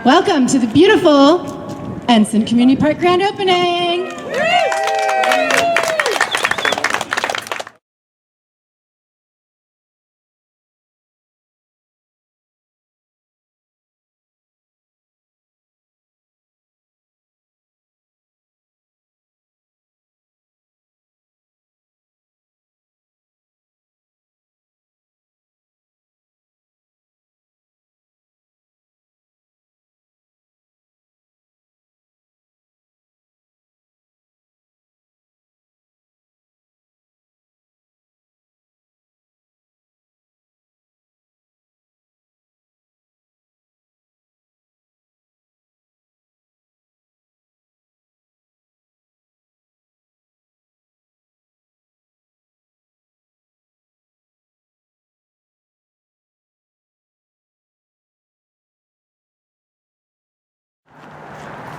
Welcome to the beautiful Ensen Community Park grand opening.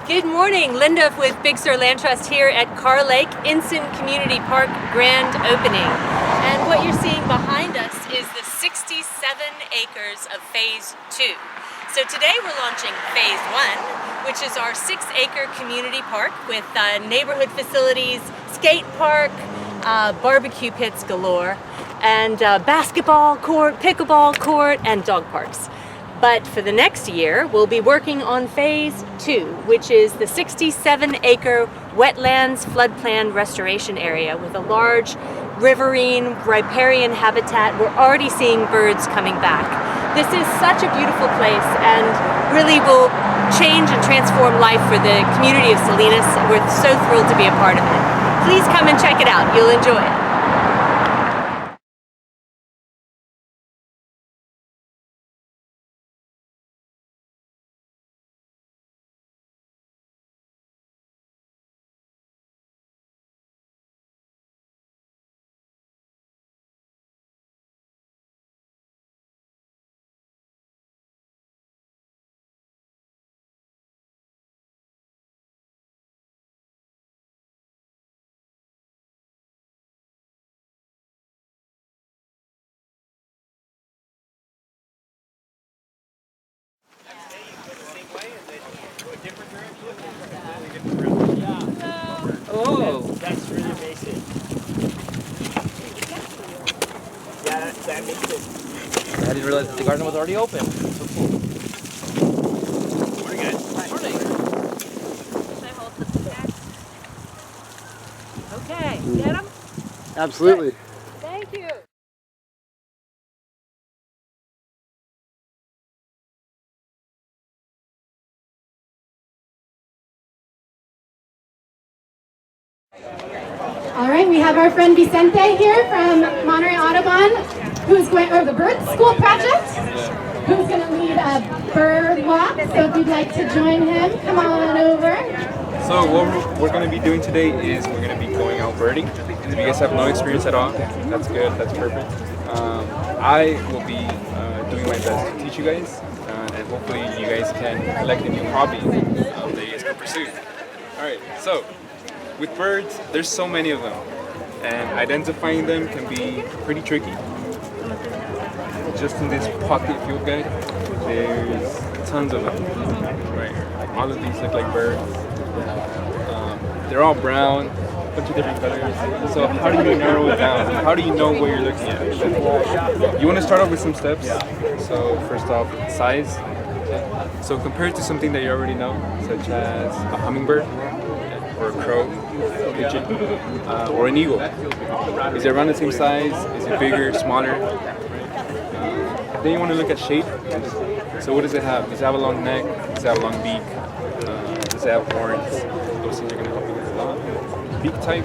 Good morning, Linda with Big Sur Land Trust here at Carr Lake Ensen Community Park grand opening. And what you're seeing behind us is the 67 acres of Phase 2. So today we're launching Phase 1, which is our 6-acre community park with neighborhood facilities, skate park, barbecue pits galore, and basketball court, pickleball court, and dog parks. But for the next year, we'll be working on Phase 2, which is the 67-acre wetlands floodplain restoration area with a large riverine riparian habitat. We're already seeing birds coming back. This is such a beautiful place and really will change and transform life for the community of Salinas. We're so thrilled to be a part of it. Please come and check it out. You'll enjoy it. Oh, that's really basic. Yeah, that makes it. I didn't realize that the garden was already open. So cool. Morning, guys. Morning. Okay, get them? Absolutely. Thank you. All right, we have our friend Vicente here from Monterey Audubon, who's going over the bird school project, who's going to lead a bird walk. So if you'd like to join him, come on over. So what we're going to be doing today is we're going to be going out birding. If you guys have no experience at all, that's good, that's perfect. I will be doing my best to teach you guys, and hopefully you guys can elect a new hobby that you guys can pursue. Alright, so with birds, there's so many of them, and identifying them can be pretty tricky. Just in this pocket field guide, there's tons of them, right? All of these look like birds. They're all brown, a bunch of different colors. So how do you narrow it down? How do you know what you're looking at? You want to start off with some steps. So first off, size. So compared to something that you already know, such as a hummingbird, or a crow, a pigeon, or an eagle. Is it around the same size? Is it bigger, smaller? Then you want to look at shape. So what does it have? Does it have a long neck? Does it have a long beak? Does it have horns? Those things are going to help you with a lot. Beak type,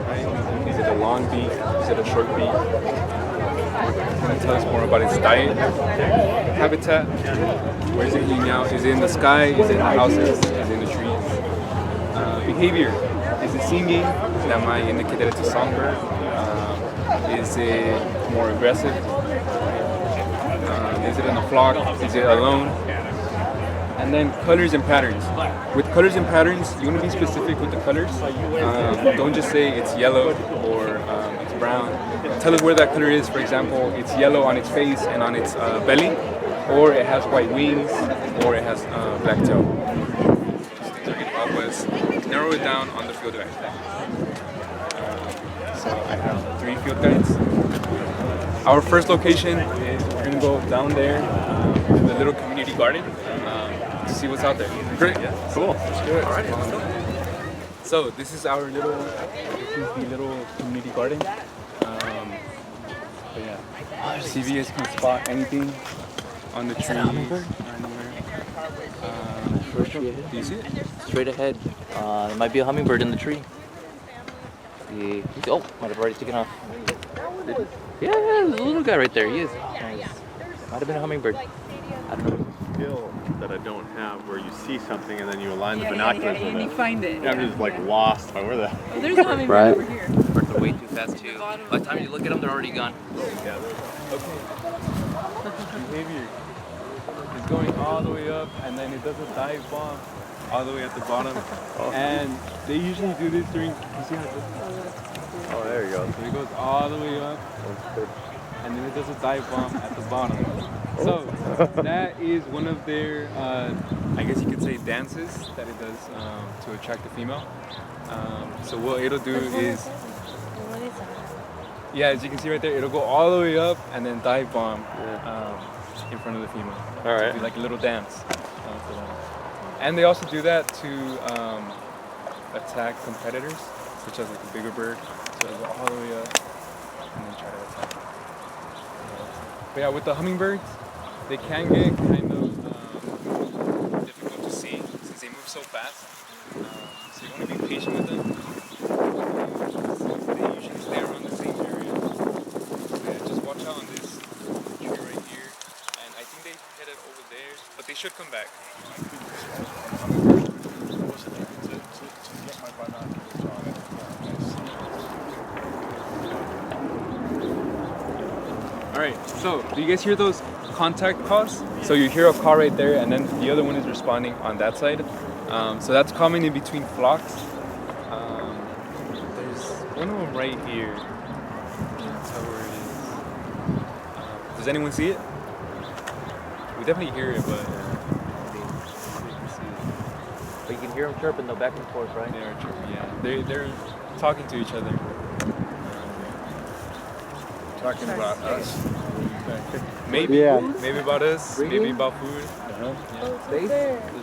right? Is it a long beak? Is it a short beak? It's going to tell us more about its diet. Habitat. Where is it hanging out? Is it in the sky? Is it in the houses? Is it in the trees? Behavior. Is it singing? That might indicate that it's a songbird. Is it more aggressive? Is it in a flock? Is it alone? And then colors and patterns. With colors and patterns, you want to be specific with the colors. Don't just say it's yellow or it's brown. Tell us where that color is. For example, it's yellow on its face and on its belly. or it has white wings, or it has black tail. These things are going to help us narrow it down on the field guide. So I have 3 field guides. Our first location is we're going to go down there to the little community garden to see what's out there. Great. Yeah. Cool. Let's do it. All right. So this is our little, the little community garden. But yeah, see if you guys can spot anything on the trees or anywhere. First tree ahead. Do you see it? Straight ahead. There might be a hummingbird in the tree. See. Oh, might have already taken off. Yeah, there's a little guy right there. He is. Nice. Might have been a hummingbird. I don't know. Skill that I don't have, where you see something and then you align the binoculars with and it. you find it. Yeah, I'm just like lost. Where the? Well, there's a hummingbird over here. Birds are way too fast too. By the time you look at them, they're already gone. Okay. Behavior is going all the way up, and then it does a dive bomb all the way at the bottom. And they usually do this during. You see how it does? Oh, there you go. So it goes all the way up, and then it does a dive bomb at the bottom. So that is one of their, I guess you could say, dances that it does to attract the female. So what it'll do is, yeah, as you can see right there, it'll go all the way up and then dive bomb in front of the female. All right. It'll be like a little dance for them. And they also do that to attack competitors, such as like a bigger bird. So it'll go all the way up and then try to attack. But yeah, with the hummingbirds, they can get kind of difficult to see since they move so fast. So you want to be patient with them. Since they usually stay around the same area. So yeah, just watch out on this tree right here. And I think they headed over there, but they should come back. Alright, so do you guys hear those contact calls? So you hear a call right there, and then the other one is responding on that side. So that's common in between flocks. There's one of them right here. That's how where it is. Does anyone see it? We definitely hear it, but But you can hear them chirping though, back and forth, right? they're chirping, yeah. They're talking to each other. Talking about us. Maybe. Yeah. Maybe about us. Maybe about food. Yeah. There's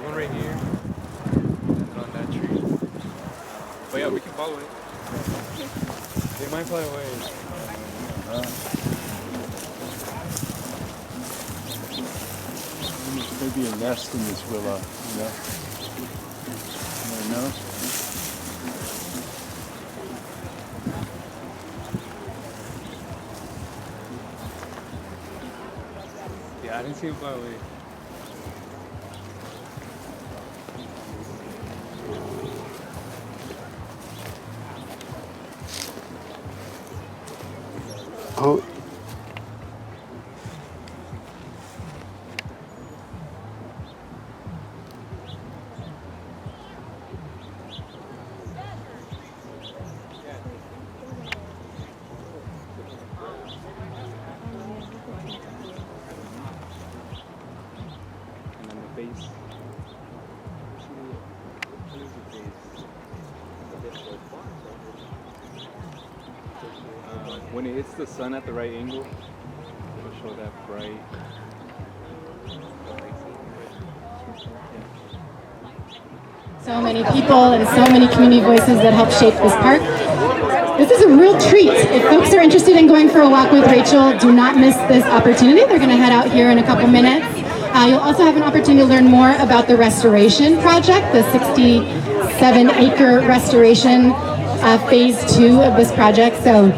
one right here. And on that tree. But yeah, we can follow it. They might fly away. Maybe a nest in this willow, you know? You never know? Yeah, I didn't see it fly away. Oh. And then the base. When it hits the sun at the right angle, it'll show that bright. So many people and so many community voices that help shape this park. This is a real treat. If folks are interested in going for a walk with Rachel, do not miss this opportunity. They're going to head out here in a couple minutes. You'll also have an opportunity to learn more about the restoration project, the 67-acre restoration phase 2 of this project. So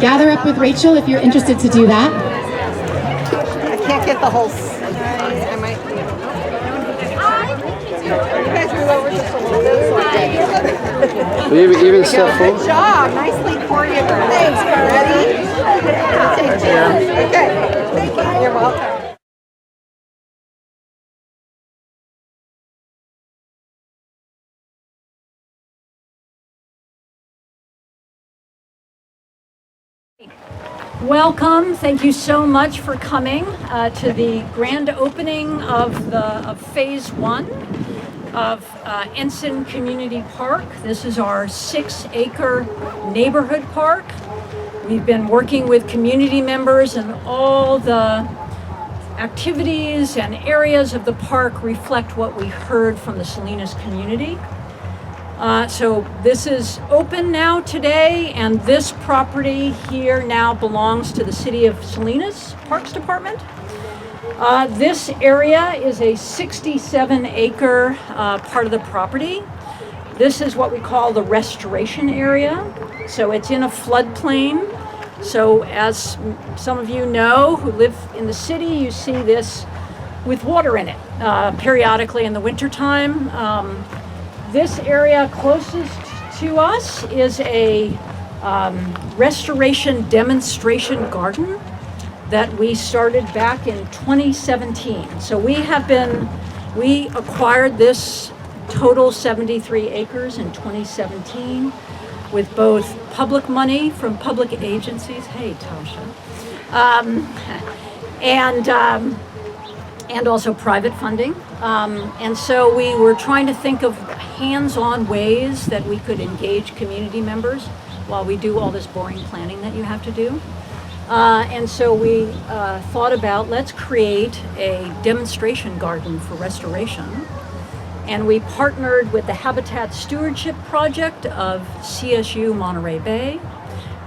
gather up with Rachel if you're interested to do that. I can't get the whole size. I might. You guys move over just a little bit so I can. Even step Good forward. job. Nicely choreographed. Thanks. Ready? Yeah. Take care. Okay. Thank you. You're welcome. Welcome. Thank you so much for coming to the grand opening of Phase 1 of Ensen Community Park. This is our 6-acre neighborhood park. We've been working with community members, and all the activities and areas of the park reflect what we heard from the Salinas community. So this is open now today, and this property here now belongs to the City of Salinas Parks Department. This area is a 67-acre part of the property. This is what we call the restoration area. So it's in a floodplain. So as some of you know who live in the city, you see this with water in it periodically in the wintertime. This area closest to us is a restoration demonstration garden that we started back in 2017. So we acquired this total 73 acres in 2017 with both public money from public agencies, hey Tasha, and also private funding. And so we were trying to think of hands-on ways that we could engage community members while we do all this boring planning that you have to do. And so we thought about, let's create a demonstration garden for restoration. And we partnered with the Habitat Stewardship Project of CSU Monterey Bay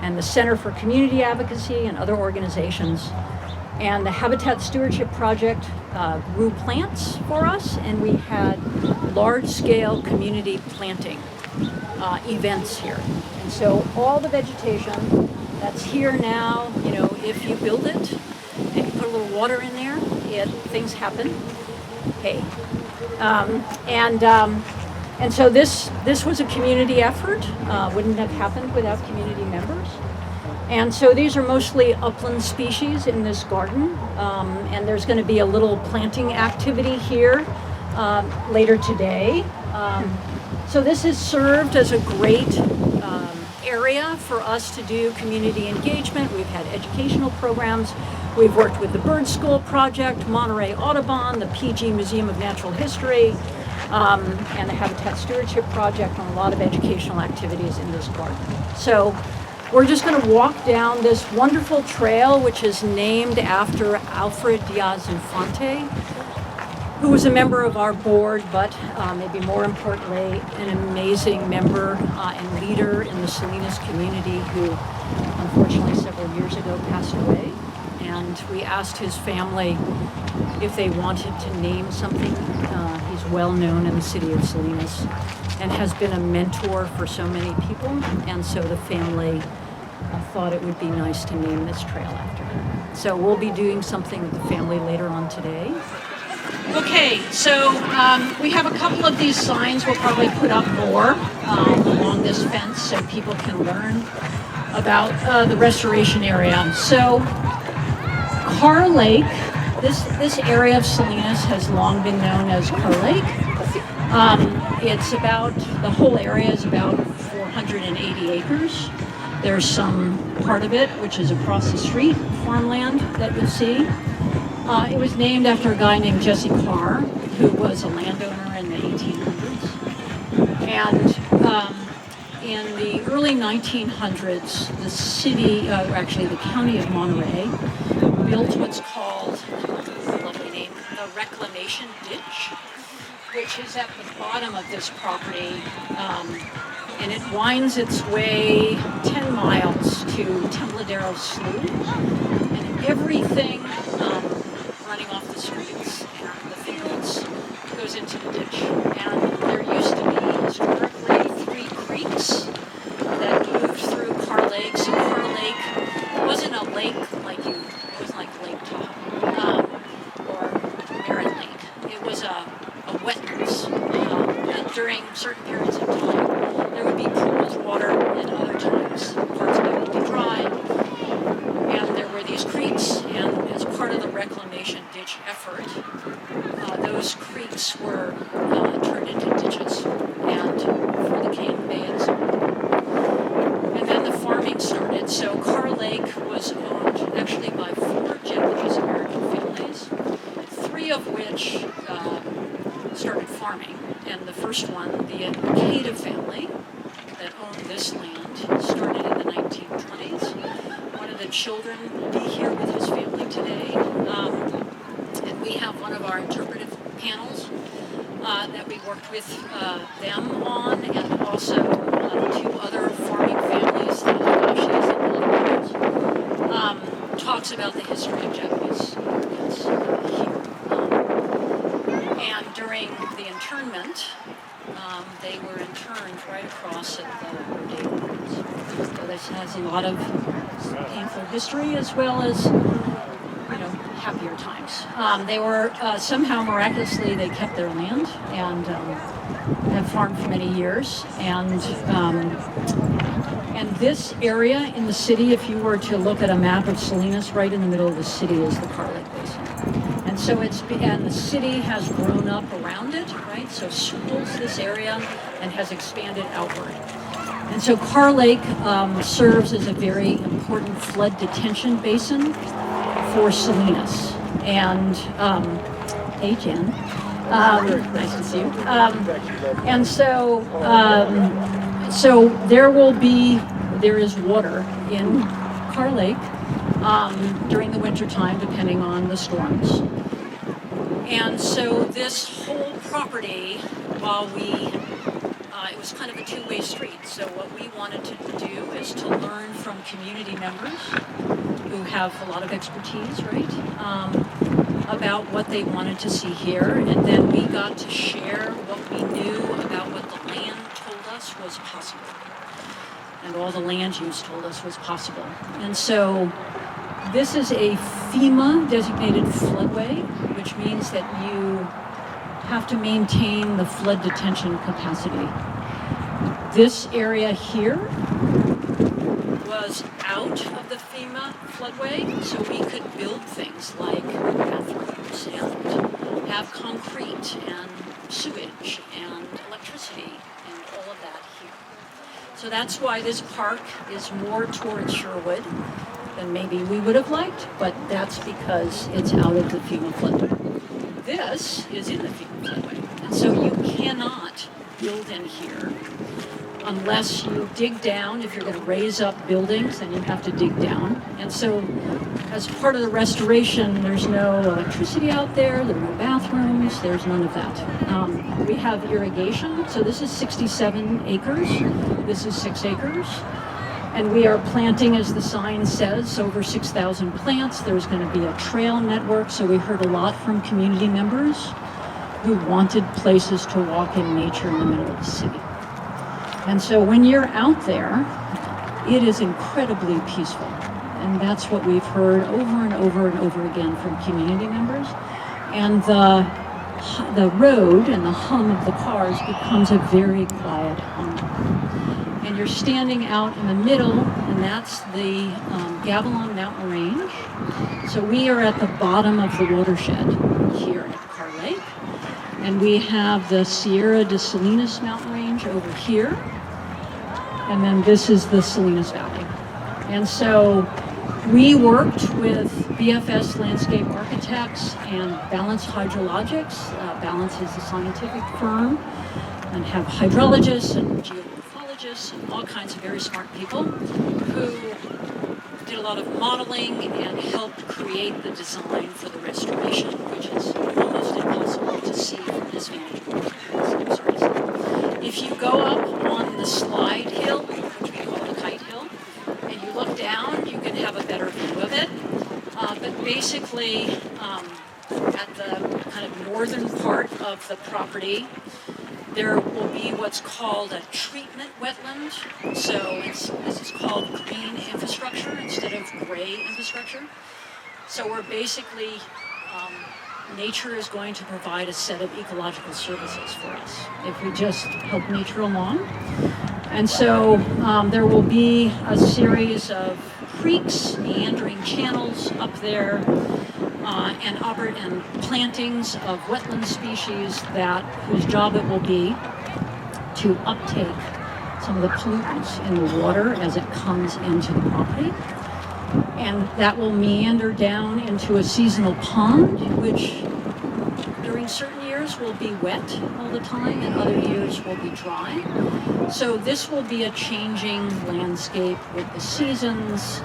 and the Center for Community Advocacy and other organizations. And the Habitat Stewardship Project grew plants for us, and we had large-scale community planting events here. And so all the vegetation that's here now, you know, if you build it and you put a little water in there, things happen. Hey. And so this was a community effort. Wouldn't have happened without community members. And so these are mostly upland species in this garden, and there's going to be a little planting activity here later today. So this has served as a great area for us to do community engagement. We've had educational programs. We've worked with the Bird School Project, Monterey Audubon, the PG Museum of Natural History, and the Habitat Stewardship Project on a lot of educational activities in this garden. So we're just going to walk down this wonderful trail, which is named after Alfred Diaz-Infante, who was a member of our board, but maybe more importantly, an amazing member and leader in the Salinas community who unfortunately several years ago passed away. And we asked his family if they wanted to name something. He's well known in the city of Salinas and has been a mentor for so many people. And so the family thought it would be nice to name this trail after him. So we'll be doing something with the family later on today. Okay, so we have a couple of these signs. We'll probably put up more along this fence so people can learn about the restoration area. So Carr Lake, this area of Salinas has long been known as Carr Lake. It's about, the whole area is about 480 acres. There's some part of it which is across the street, farmland that you'll see. It was named after a guy named Jesse Carr, who was a landowner in the 1800s. And in the early 1900s, the city, actually the county of Monterey, built what's called, lovely name, the Reclamation Ditch, which is at the bottom of this property. And it winds its way 10 miles to Tembladero Slough. And everything running off the streets and the fields goes into the ditch. And there used to be historically 3 creeks that moved through Carr Lake. So Carr Lake wasn't a lake it wasn't like Lake Tahoe or Merritt Lake. It was a wetlands. And during certain periods of time, there would be pools of water, and other times parts of it would be dry. And there were these creeks, and as part of the reclamation ditch effort, those creeks were children be here with his family today. And we have one of our interpretive panels that we worked with them on, and also the two other farming families, the Higashis and the Lairds, talks about the history of Japanese immigrants here. And during the internment, they were interned right across at the Rodeo Grounds. So this has a lot of painful history as well as, happier times. They were somehow miraculously they kept their land and have farmed for many years. And this area in the city, if you were to look at a map of Salinas, right in the middle of the city is the Car Lake Basin. And so and the city has grown up around it, right? So circles this area and has expanded outward. And so Car Lake serves as a very important flood detention basin for Salinas. And, hey Jen, nice to see you. And so, so there is water in Car Lake during the winter time, depending on the storms. And so this whole property, while it was kind of a two-way street. So what we wanted to do is to learn from community members who have a lot of expertise, right, about what they wanted to see here. And then we got to share what we knew about what the land told us was possible. And all the land use told us was possible. And so this is a FEMA designated floodway, which means that you have to maintain the flood detention capacity. This area here was out of the FEMA floodway, so we could build things like bathrooms and have concrete and sewage and electricity and all of that here. So that's why this park is more towards Sherwood than maybe we would have liked, but that's because it's out of the FEMA floodway. This is in the FEMA floodway, and so you cannot build in here unless you dig down. If you're going to raise up buildings, then you have to dig down. And so as part of the restoration, there's no electricity out there, there are no bathrooms, there's none of that. We have irrigation, so this is 67 acres, this is 6 acres. And we are planting, as the sign says, over 6,000 plants. There's going to be a trail network, so we heard a lot from community members who wanted places to walk in nature in the middle of the city. And so when you're out there, it is incredibly peaceful. And that's what we've heard over and over and over again from community members. And the road and the hum of the cars becomes a very quiet hum. And you're standing out in the middle, and that's the Gavilon Mountain Range. So we are at the bottom of the watershed here at Car Lake. And we have the Sierra de Salinas Mountain Range over here. And then this is the Salinas Valley. And so we worked with BFS Landscape Architects and Balance Hydrologics. Balance is a scientific firm, and have hydrologists and geomorphologists and all kinds of very smart people who did a lot of modeling and helped create the design for the restoration, which is almost impossible to see from this vantage point. I'm sorry. If you go up on the slide hill, which we call the kite hill, and you look down, you can have a better view of it. But basically, at the kind of northern part of the property, there will be what's called a treatment wetland. So this is called green infrastructure instead of gray infrastructure. So we're basically, nature is going to provide a set of ecological services for us if we just help nature along. And so there will be a series of creeks, meandering channels up there, and plantings of wetland species whose job it will be to uptake some of the pollutants in the water as it comes into the property. And that will meander down into a seasonal pond, which during certain years will be wet all the time and other years will be dry. So this will be a changing landscape with the seasons.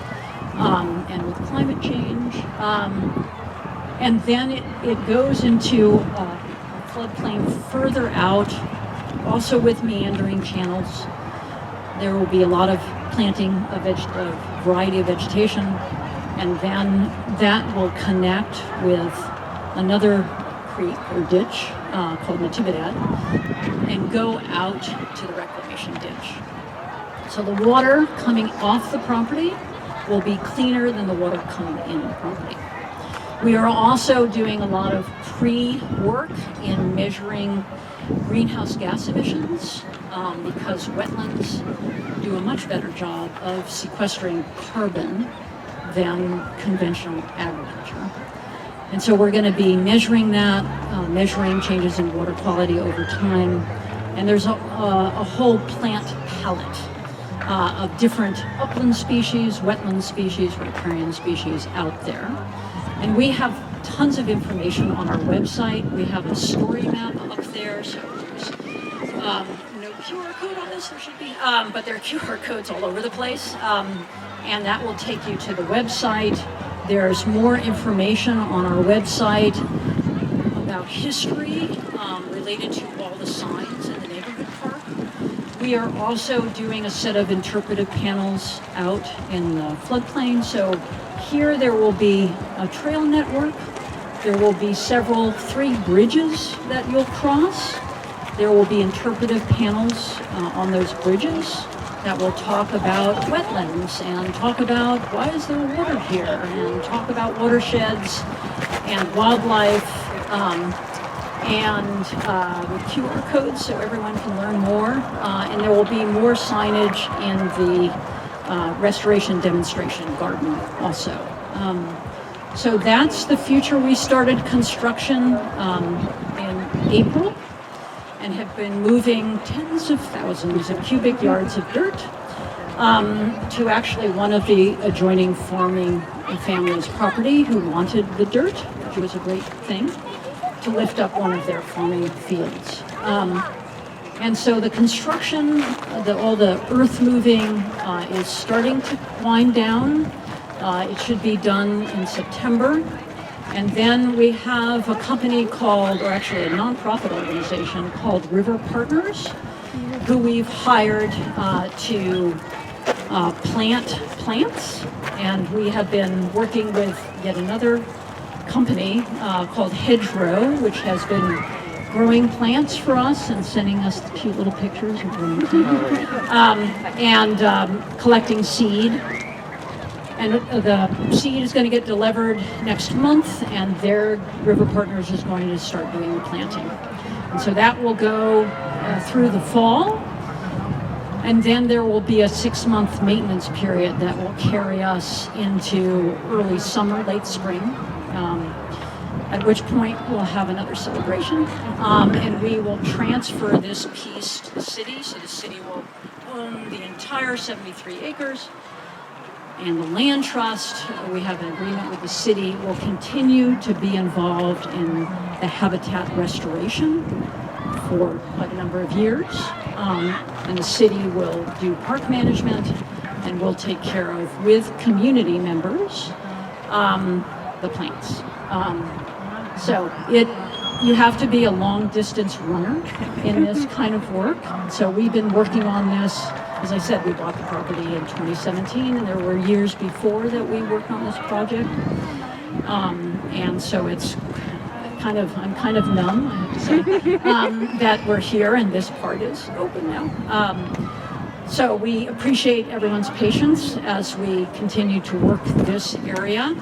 and with climate change. And then it goes into a floodplain further out, also with meandering channels. There will be a lot of planting of a variety of vegetation, and then that will connect with another creek or ditch called Natividad and go out to the reclamation ditch. So the water coming off the property will be cleaner than the water coming in the property. We are also doing a lot of pre-work in measuring greenhouse gas emissions because wetlands do a much better job of sequestering carbon than conventional agriculture. And so we're going to be measuring that, measuring changes in water quality over time. And there's a whole plant palette of different upland species, wetland species, riparian species out there. And we have tons of information on our website. We have a story map up there, so there's no QR code on this, there should be, but there are QR codes all over the place. And that will take you to the website. There's more information on our website about history related to all the signs in the neighborhood park. We are also doing a set of interpretive panels out in the floodplain. So here there will be a trail network. There will be 3 bridges that you'll cross. There will be interpretive panels on those bridges that will talk about wetlands and talk about why is there water here and talk about watersheds and wildlife and with QR codes so everyone can learn more. And there will be more signage in the restoration demonstration garden also. So that's the future. We started construction in April and have been moving tens of thousands of cubic yards of dirt to actually one of the adjoining farming family's property who wanted the dirt, which was a great thing, to lift up one of their farming fields. And so the construction, all the earth moving is starting to wind down. It should be done in September. And then we have a company called, or actually a nonprofit organization called River Partners, who we've hired to plant plants. And we have been working with yet another company called Hedgerow, which has been growing plants for us and sending us cute little pictures of growing plants. And collecting seed. And the seed is going to get delivered next month, and their River Partners is going to start doing the planting. And so that will go through the fall, and then there will be a 6-month maintenance period that will carry us into early summer, late spring, at which point we'll have another celebration, and we will transfer this piece to the city, so the city will own the entire 73 acres. And the land trust, we have an agreement with the city, will continue to be involved in the habitat restoration for quite a number of years. And the city will do park management and will take care of, with community members, the plants. So you have to be a long distance runner in this kind of work. So we've been working on this. As I said, we bought the property in 2017, and there were years before that we worked on this project. And so it's I'm kind of numb, I have to say, that we're here and this part is open now. So we appreciate everyone's patience as we continue to work this area.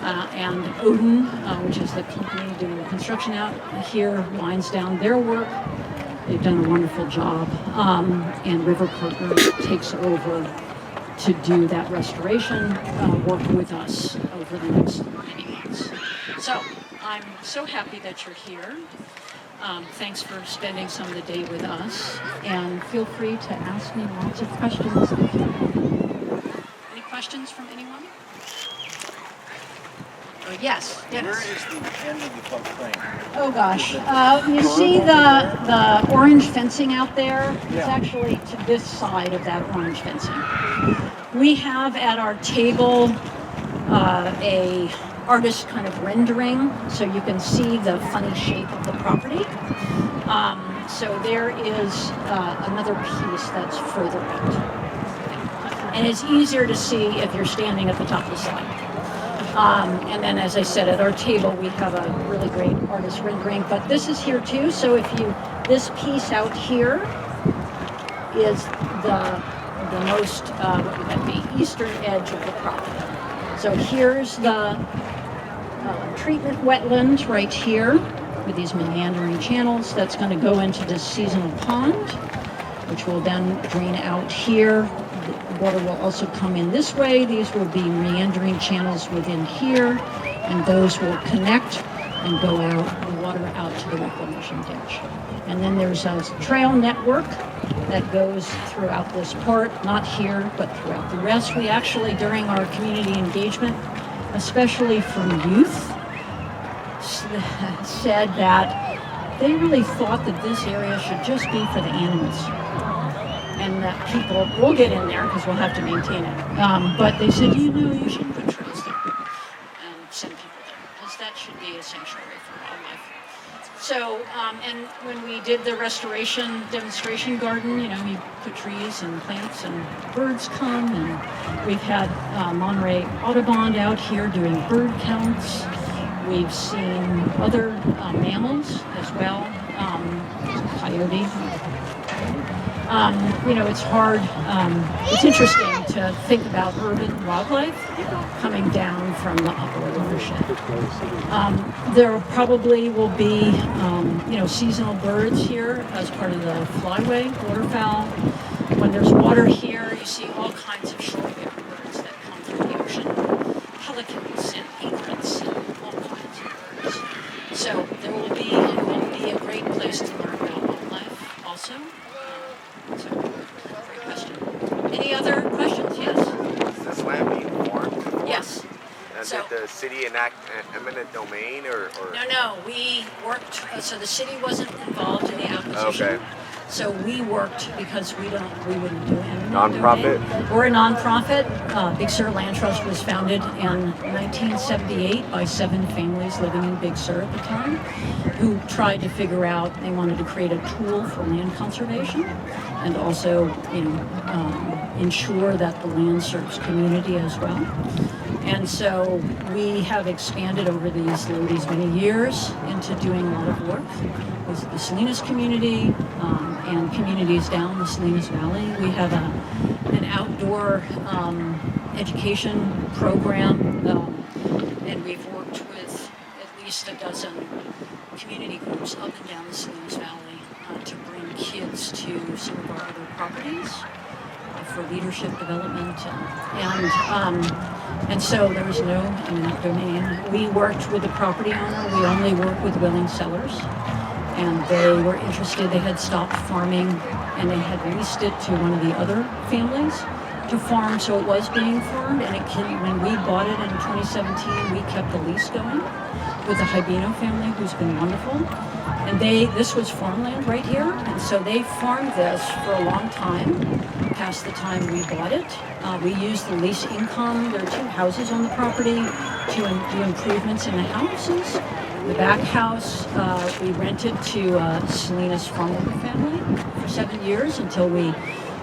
And Ohlone, which is the company doing the construction out here, winds down their work. They've done a wonderful job, and River Partners takes over to do that restoration work with us over the next many months. So I'm so happy that you're here. Thanks for spending some of the day with us, and feel free to ask me lots of questions. Any questions from anyone? Yes. Where is the end of the floodplain? Oh gosh, you see the orange fencing out there? It's Yeah. actually to this side of that orange fencing. We have at our table a artist kind of rendering, so you can see the funny shape of the property. So there is another piece that's further out. And it's easier to see if you're standing at the top of the slide. And then, as I said, at our table, we have a really great artist rendering, but this is here too. So this piece out here is the most, what would that be, eastern edge of the property. So here's the treatment wetland right here with these meandering channels. That's going to go into this seasonal pond, which will then drain out here. The water will also come in this way. These will be meandering channels within here, and those will connect and go out, the water out to the reclamation ditch. And then there's a trail network that goes throughout this part, not here, but throughout the rest. We actually, during our community engagement, especially from youth, said that they really thought that this area should just be for the animals. And that people will get in there because we'll have to maintain it. But they said, you shouldn't put trails there and send people there because that should be a sanctuary for wildlife. So, and when we did the restoration demonstration garden, we put trees and plants and birds come, and we've had Monterey Audubon out here doing bird counts. We've seen other mammals as well, coyote. It's hard, it's interesting to think about urban wildlife coming down from the upper watershed. There probably will be, seasonal birds here as part of the flyway, waterfowl. When there's water here, you see all kinds of short-haired birds that come from the ocean. Pelicans and egrets and all kinds of birds. So it will be a great place to learn about wildlife also. So, great question. Any other questions? Yes? Is this land being formed? Yes. And did the city enact eminent domain or? No, we worked, so the city wasn't involved in the acquisition. Okay. So we worked because we wouldn't do eminent Non-profit? domain. We're a nonprofit. Big Sur Land Trust was founded in 1978 by 7 families living in Big Sur at the time, who tried to figure out, they wanted to create a tool for land conservation and also, ensure that the land serves community as well. And so we have expanded over these many years into doing a lot of work with the Salinas community and communities down the Salinas Valley. We have an outdoor education program, and we've worked with at least a dozen community groups up and down the Salinas Valley to bring kids to some of our other properties for leadership development. And so there was no eminent domain. We worked with the property owner. We only work with willing sellers. And they were interested. They had stopped farming and they had leased it to one of the other families to farm. So it was being farmed. And when we bought it in 2017, we kept the lease going with the Hibino family, who's been wonderful. And this was farmland right here. And so they farmed this for a long time, past the time we bought it. We used the lease income. There are 2 houses on the property to do improvements in the houses. The back house we rented to a Salinas farm worker family for 7 years until we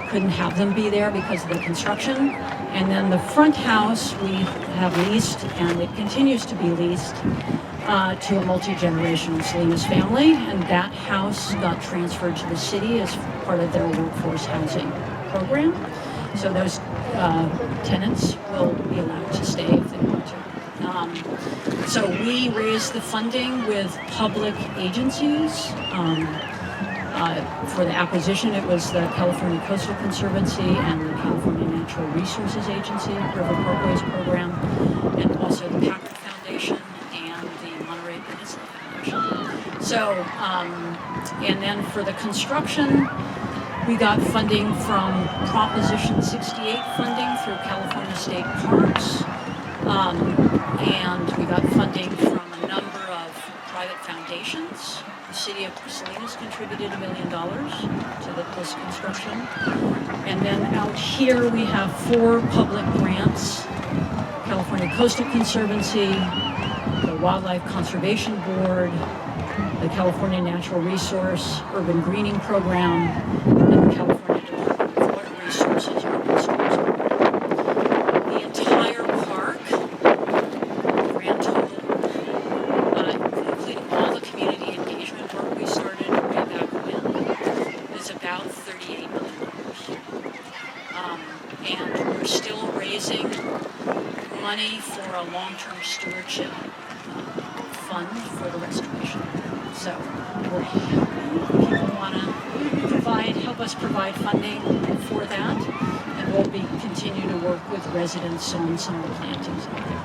couldn't have them be there because of the construction. And then the front house we have leased, and it continues to be leased to a multi-generational Salinas family. And that house got transferred to the city as part of their workforce housing program. So those tenants will be allowed to stay if they want to. So we raised the funding with public agencies. For the acquisition, it was the California Coastal Conservancy and the California Natural Resources Agency, River Parkways Program, and also the Packard Foundation and the Monterey Peninsula Foundation. So, and then for the construction, we got funding from Proposition 68 funding through California State Parks. And we got funding from a number of private foundations donations. The city of Salinas contributed $1 million to this construction. And then out here we have 4 public grants: California Coastal Conservancy, the Wildlife Conservation Board, the California Natural Resource Urban Greening Program, and the California Department of Water Resources Urban Schools Program. The entire park, grand total, including all the community engagement work we started way back when, is about $38 million. And we're still raising money for a long-term stewardship fund for the restoration. So we're happy people want to help us provide funding for that, and we'll continue to work with residents on some of the plantings out there.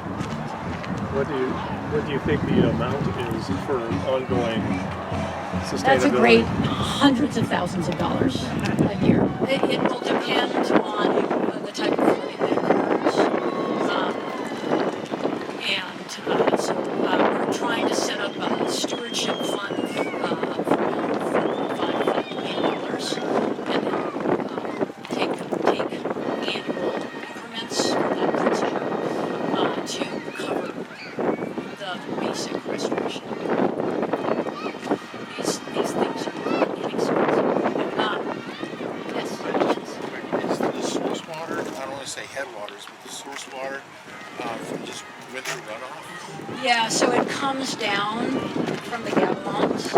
What do you think the amount is for ongoing sustainability? That's a great hundreds of thousands of dollars a year. It will depend on the type of flooding that occurs. So we're trying to set up a stewardship fund for around $4.5 million, and then take annual increments from that principle to cover the basic restoration. These things are inexpensive. Yes. Is the source water, I don't want to say headwaters, but the source water from just winter runoff? Yeah, so it comes down from the Gavilons,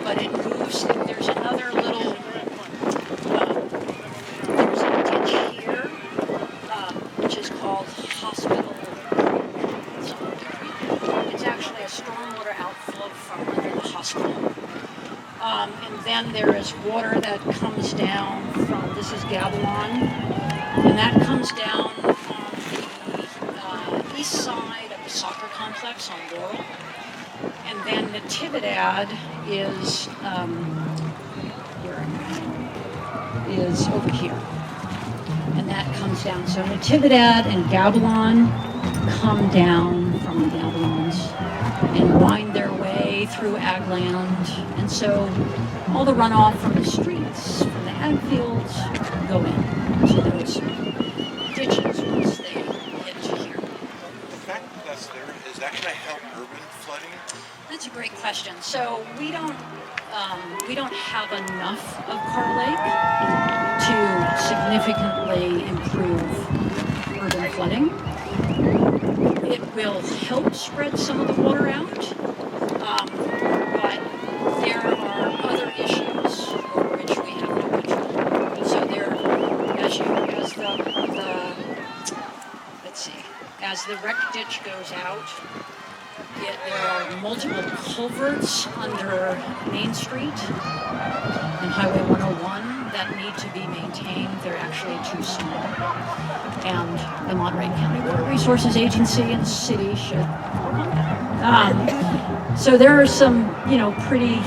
but it moves. There's another little, there's a ditch here, which is called Hospital Creek. It's actually a stormwater outflow from under the hospital. And then there is water that comes down from, this is Gavilon, and that comes down on the east side of the soccer complex on Laurel. And then Natividad is over here. And that comes down. So Natividad and Gavilon come down from the Gavilons and wind their way through ag land. And so all the runoff from the streets, from the ag fields, go in to those ditches once they get to here. The fact that that's there, is that going to help urban flooding? That's a great question. So we don't have enough of Carl Lake to significantly improve urban flooding. It will help spread some of the water out, but there are other issues over which we have no control. So as the wreck ditch goes out, there are multiple culverts under Main Street and Highway 101 that need to be maintained. They're actually too small. And the Monterey County Water Resources Agency and the city should work on that. So there are some, pretty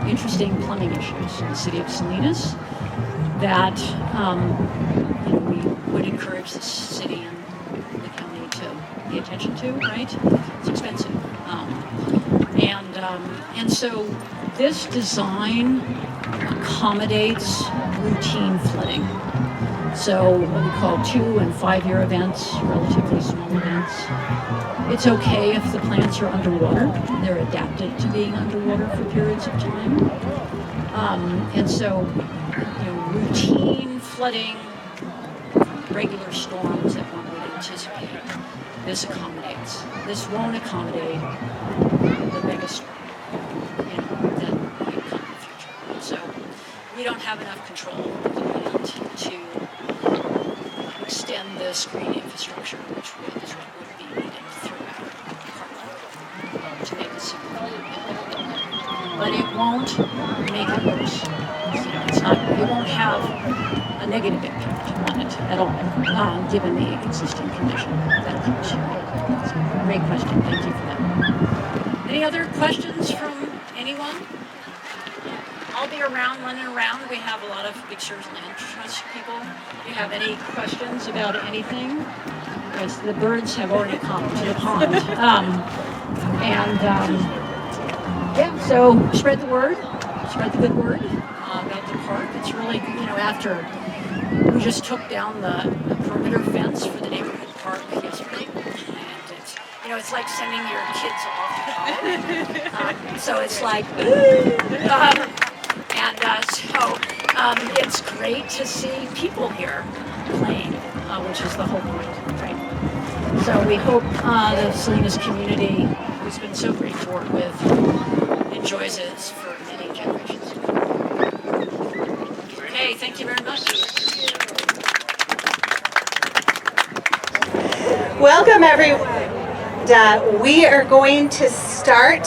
interesting plumbing issues in the city of Salinas that we would encourage the city and the county to pay attention to, right? It's expensive. And so this design accommodates routine flooding. So what we call 2- and 5-year events, relatively small events. It's okay if the plants are underwater. They're adapted to being underwater for periods of time. And so, routine flooding, regular storms that one would anticipate, this accommodates. This won't accommodate the mega storm, that might come in the future. So we don't have enough control of the land to extend the screen infrastructure, which is what would be needed throughout Carmel to make a significant impact. But it won't make it worse. It won't have a negative impact on it at all, given the existing condition that occurs here. So, great question. Thank you for that. Any other questions from anyone? I'll be around, running around. We have a lot of Big Sur's Land Trust people. If you have any questions about anything, yes, the birds have already come to the pond. Yeah, so spread the word, spread the good word about the park. It's really, after we just took down the perimeter fence for the neighborhood park yesterday, and it's like sending your kids off to college. So it's like, it's great to see people here playing, which is the whole point, right? So we hope the Salinas community, who's been so great to work with, enjoys this for many generations. Okay, thank you very much. Welcome, everyone. We are going to start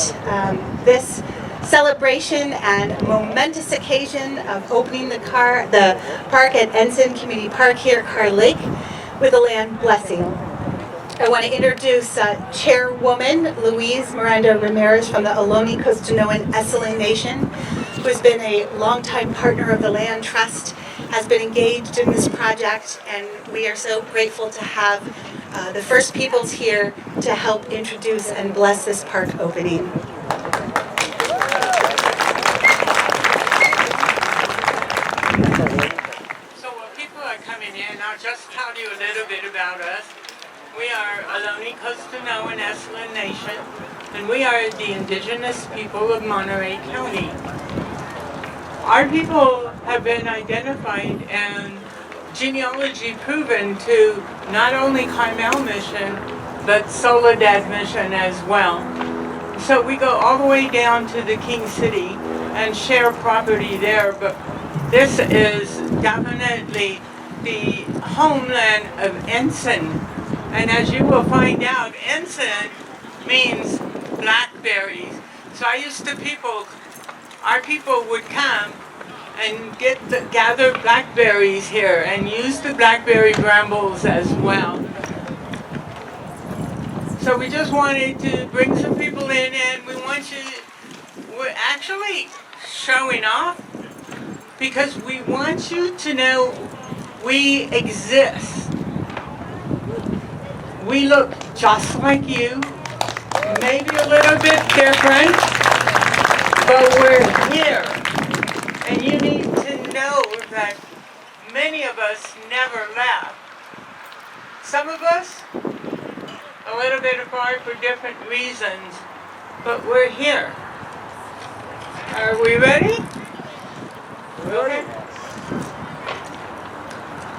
this celebration and momentous occasion of opening the park at Ensen Community Park here at Carr Lake with a land blessing. I want to introduce Chairwoman Louise Ramirez from the Ohlone, Costanoan, Esselen Nation, who has been a longtime partner of the Land Trust, has been engaged in this project, and we are so grateful to have the First Peoples here to help introduce and bless this park opening. So while people are coming in, I'll just tell you a little bit about us. We are Ohlone, Costanoan, Esselen Nation, and we are the Indigenous people of Monterey County. Our people have been identified and genealogy proven to not only Carmel Mission, but Soledad Mission as well. So we go all the way down to the King City and share property there, but this is definitely the homeland of Ensen. And as you will find out, Ensen means blackberries. So our people would come and gather blackberries here and use the blackberry brambles as well. So we just wanted to bring some people in, and we're actually showing off because we want you to know we exist. We look just like you, maybe a little bit different, but we're here. And you need to know that many of us never left. Some of us a little bit apart for different reasons, but we're here. Are we ready? Okay.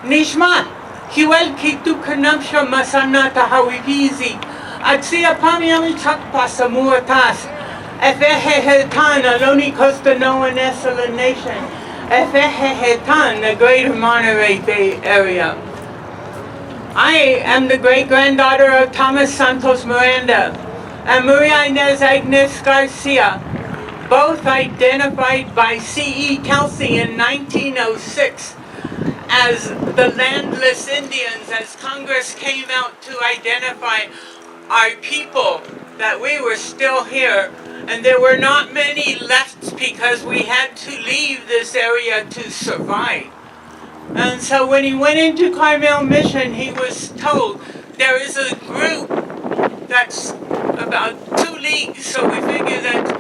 Nishma. Hiwel kitu kanamsha masanata hawipizi. Atsia pamiali chakpa samuatas. Efehehetan, Ohlone, Costanoan, Esselen Nation. Efehehetan, the greater Monterey Bay Area. I am the great-granddaughter of Thomas Santos Miranda and Maria Inez Agnes Garcia, both identified by C.E. Kelsey in 1906. As the landless Indians, as Congress came out to identify our people, that we were still here, and there were not many left because we had to leave this area to survive. And so when he went into Carmel Mission, he was told there is a group that's about 2 leagues, so we figure that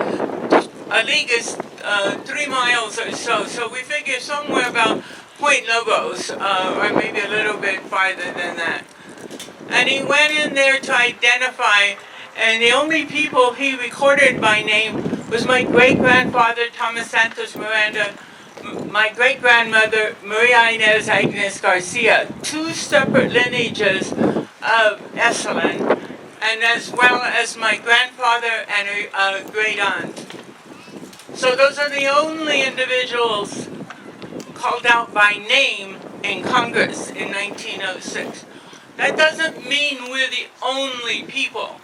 a league is 3 miles or so, so we figure somewhere about Point Lobos, or maybe a little bit farther than that. And he went in there to identify, and the only people he recorded by name was my great-grandfather, Thomas Santos Miranda, my great-grandmother, Maria Inez Agnes Garcia, 2 separate lineages of Esselen, and as well as my grandfather and a great-aunt. So those are the only individuals called out by name in Congress in 1906. That doesn't mean we're the only people.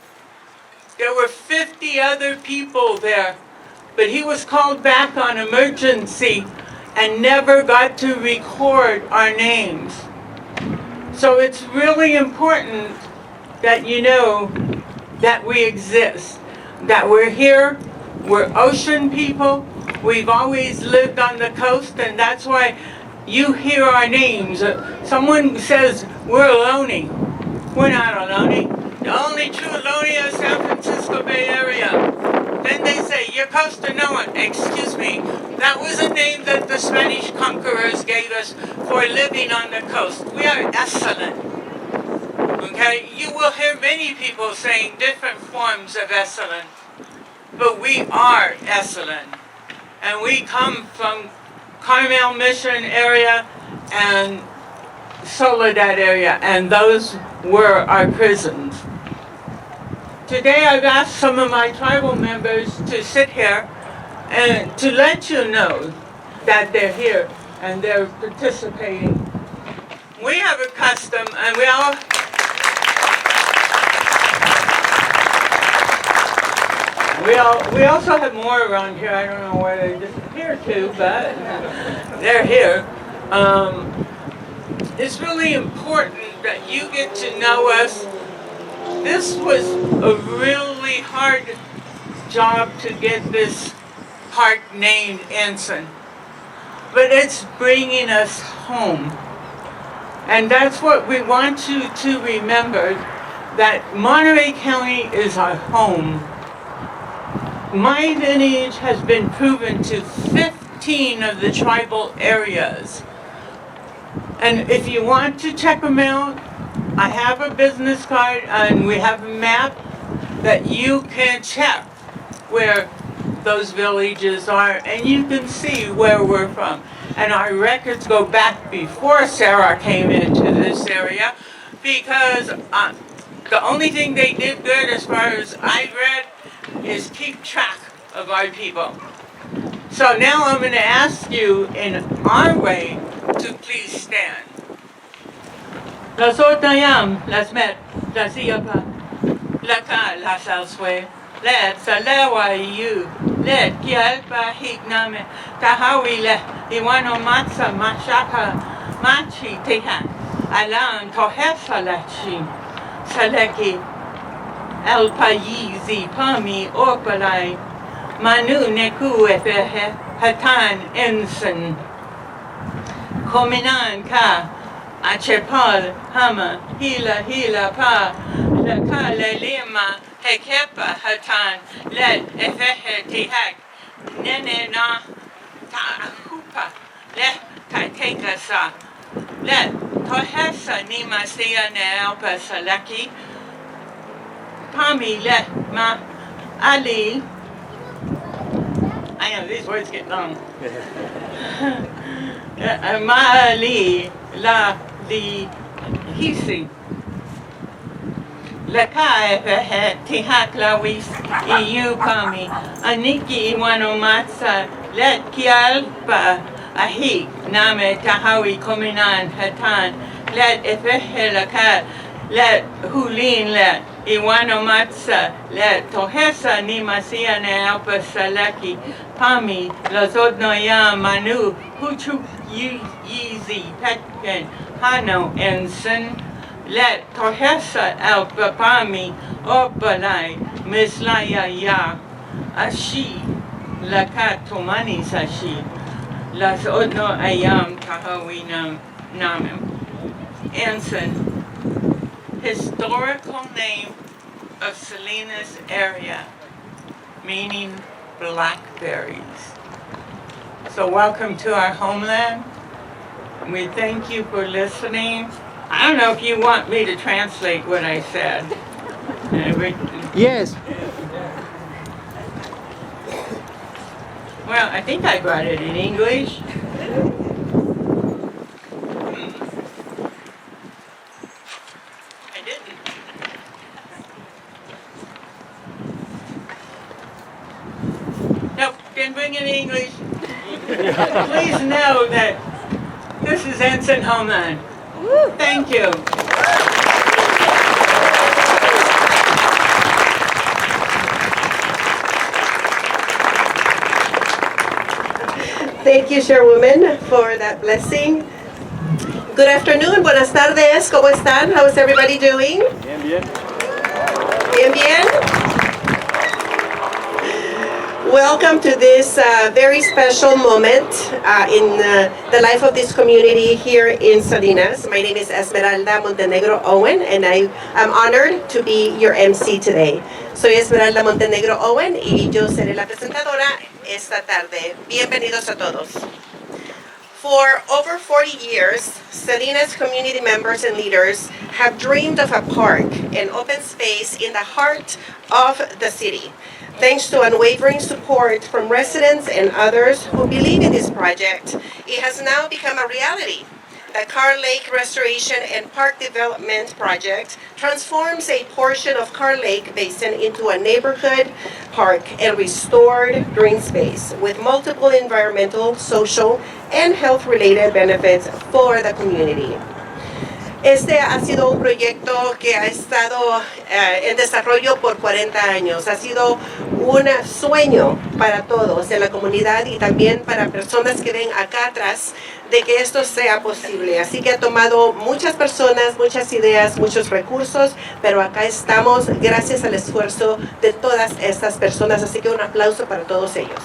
There were 50 other people there, but he was called back on emergency and never got to record our names. So it's really important that you know that we exist, that we're here, we're ocean people. We've always lived on the coast, and that's why you hear our names. Someone says, we're Ohlone. We're not Ohlone. The only true Ohlone is San Francisco Bay Area. Then they say, you're Costanoan. Excuse me, that was a name that the Spanish conquerors gave us for living on the coast. We are Esselen. Okay, you will hear many people saying different forms of Esselen, but we are Esselen. And we come from Carmel Mission area and Soledad area, and those were our prisons. Today I've asked some of my tribal members to sit here and to let you know that they're here and they're participating. We have a custom, and we also have more around here. I don't know where they disappeared to, but they're here. It's really important that you get to know us. This was a really hard job to get this park named Ensen, but it's bringing us home. And that's what we want you to remember, that Monterey County is our home. My lineage has been proven to 15 of the tribal areas. And if you want to check them out, I have a business card and we have a map that you can check where those villages are, and you can see where we're from. And our records go back before Sarah came into this area, because the only thing they did good, as far as I read, is keep track of our people. So now I'm going to ask you in our way to please stand. Las otayam, las met, las iapa, laka, las alswe, let salewa you, let kialpa higname, tahawile, iwano matsa, machaka, machi teha, alan tohesa lachi, saleki, alpayizi, pami, opalai, manu neku efehe, hatan ensen, kominan ka, achepal, hama, hila pa, laka lelima, hekepa hatan, let efehe tihak, nene na ta'ahupa, let taiteka sa, let tohesa ni masia ne alpa salaki, pami let ma ali. I know these words get long. Ma ali la li hisi. Laka efe tihak Louise iu pami. Aniki iwano matsa let kialpa ahi name tahawi kominan hatan. Let efe laka let hulin let iwano matsa let tohesa ni masia ne alpa salaki pami lazodno ya manu huchu yizi petken hano ensen let tohesa alpa pami opalai mislaya ya ashi lakatomani sashi lazodno ayam tahawinam namim. Ensen, historical name of Salinas area, meaning blackberries. So welcome to our homeland. We thank you for listening. I don't know if you want me to translate what I said. Yes. Well, I think I brought it in English. Didn't bring it in English. Please know that this is Ensen homeland. Thank you. Thank you, Chairwoman, for that blessing. Good afternoon, buenas tardes, ¿cómo están? How is everybody doing? Bien, bien. Bien, bien? Welcome to this very special moment in the life of this community here in Salinas. My name is Esmeralda Montenegro Owen, and I am honored to be your MC today. Soy Esmeralda Montenegro Owen y yo seré la presentadora esta tarde. Bienvenidos a todos. For over 40 years, Salinas community members and leaders have dreamed of a park, an open space in the heart of the city. Thanks to unwavering support from residents and others who believe in this project, it has now become a reality. The Carr Lake Restoration and Park Development Project transforms a portion of Carr Lake Basin into a neighborhood park and restored green space with multiple environmental, social, and health-related benefits for the community. Este ha sido un proyecto que ha estado en desarrollo por 40 años. Ha sido un sueño para todos en la comunidad y también para personas que ven acá atrás de que esto sea posible. Así que ha tomado muchas personas, muchas ideas, muchos recursos, pero acá estamos gracias al esfuerzo de todas estas personas. Así que un aplauso para todos ellos.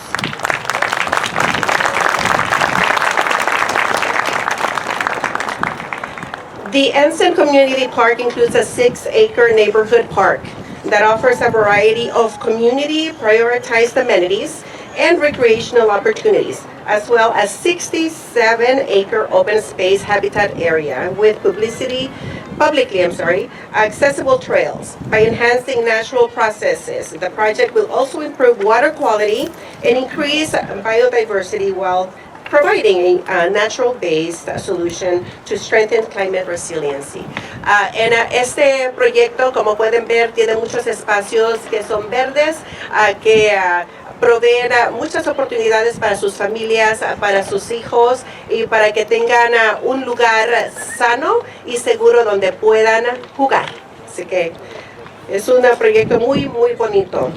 The Ensen Community Park includes a 6-acre neighborhood park that offers a variety of community prioritized amenities and recreational opportunities, as well as 67-acre open space habitat area with publicly accessible trails. By enhancing natural processes, the project will also improve water quality and increase biodiversity while providing a natural-based solution to strengthen climate resiliency. En este proyecto, como pueden ver, tiene muchos espacios que son verdes, que proveen muchas oportunidades para sus familias, para sus hijos y para que tengan un lugar sano y seguro donde puedan jugar. Así que es un proyecto muy, muy bonito.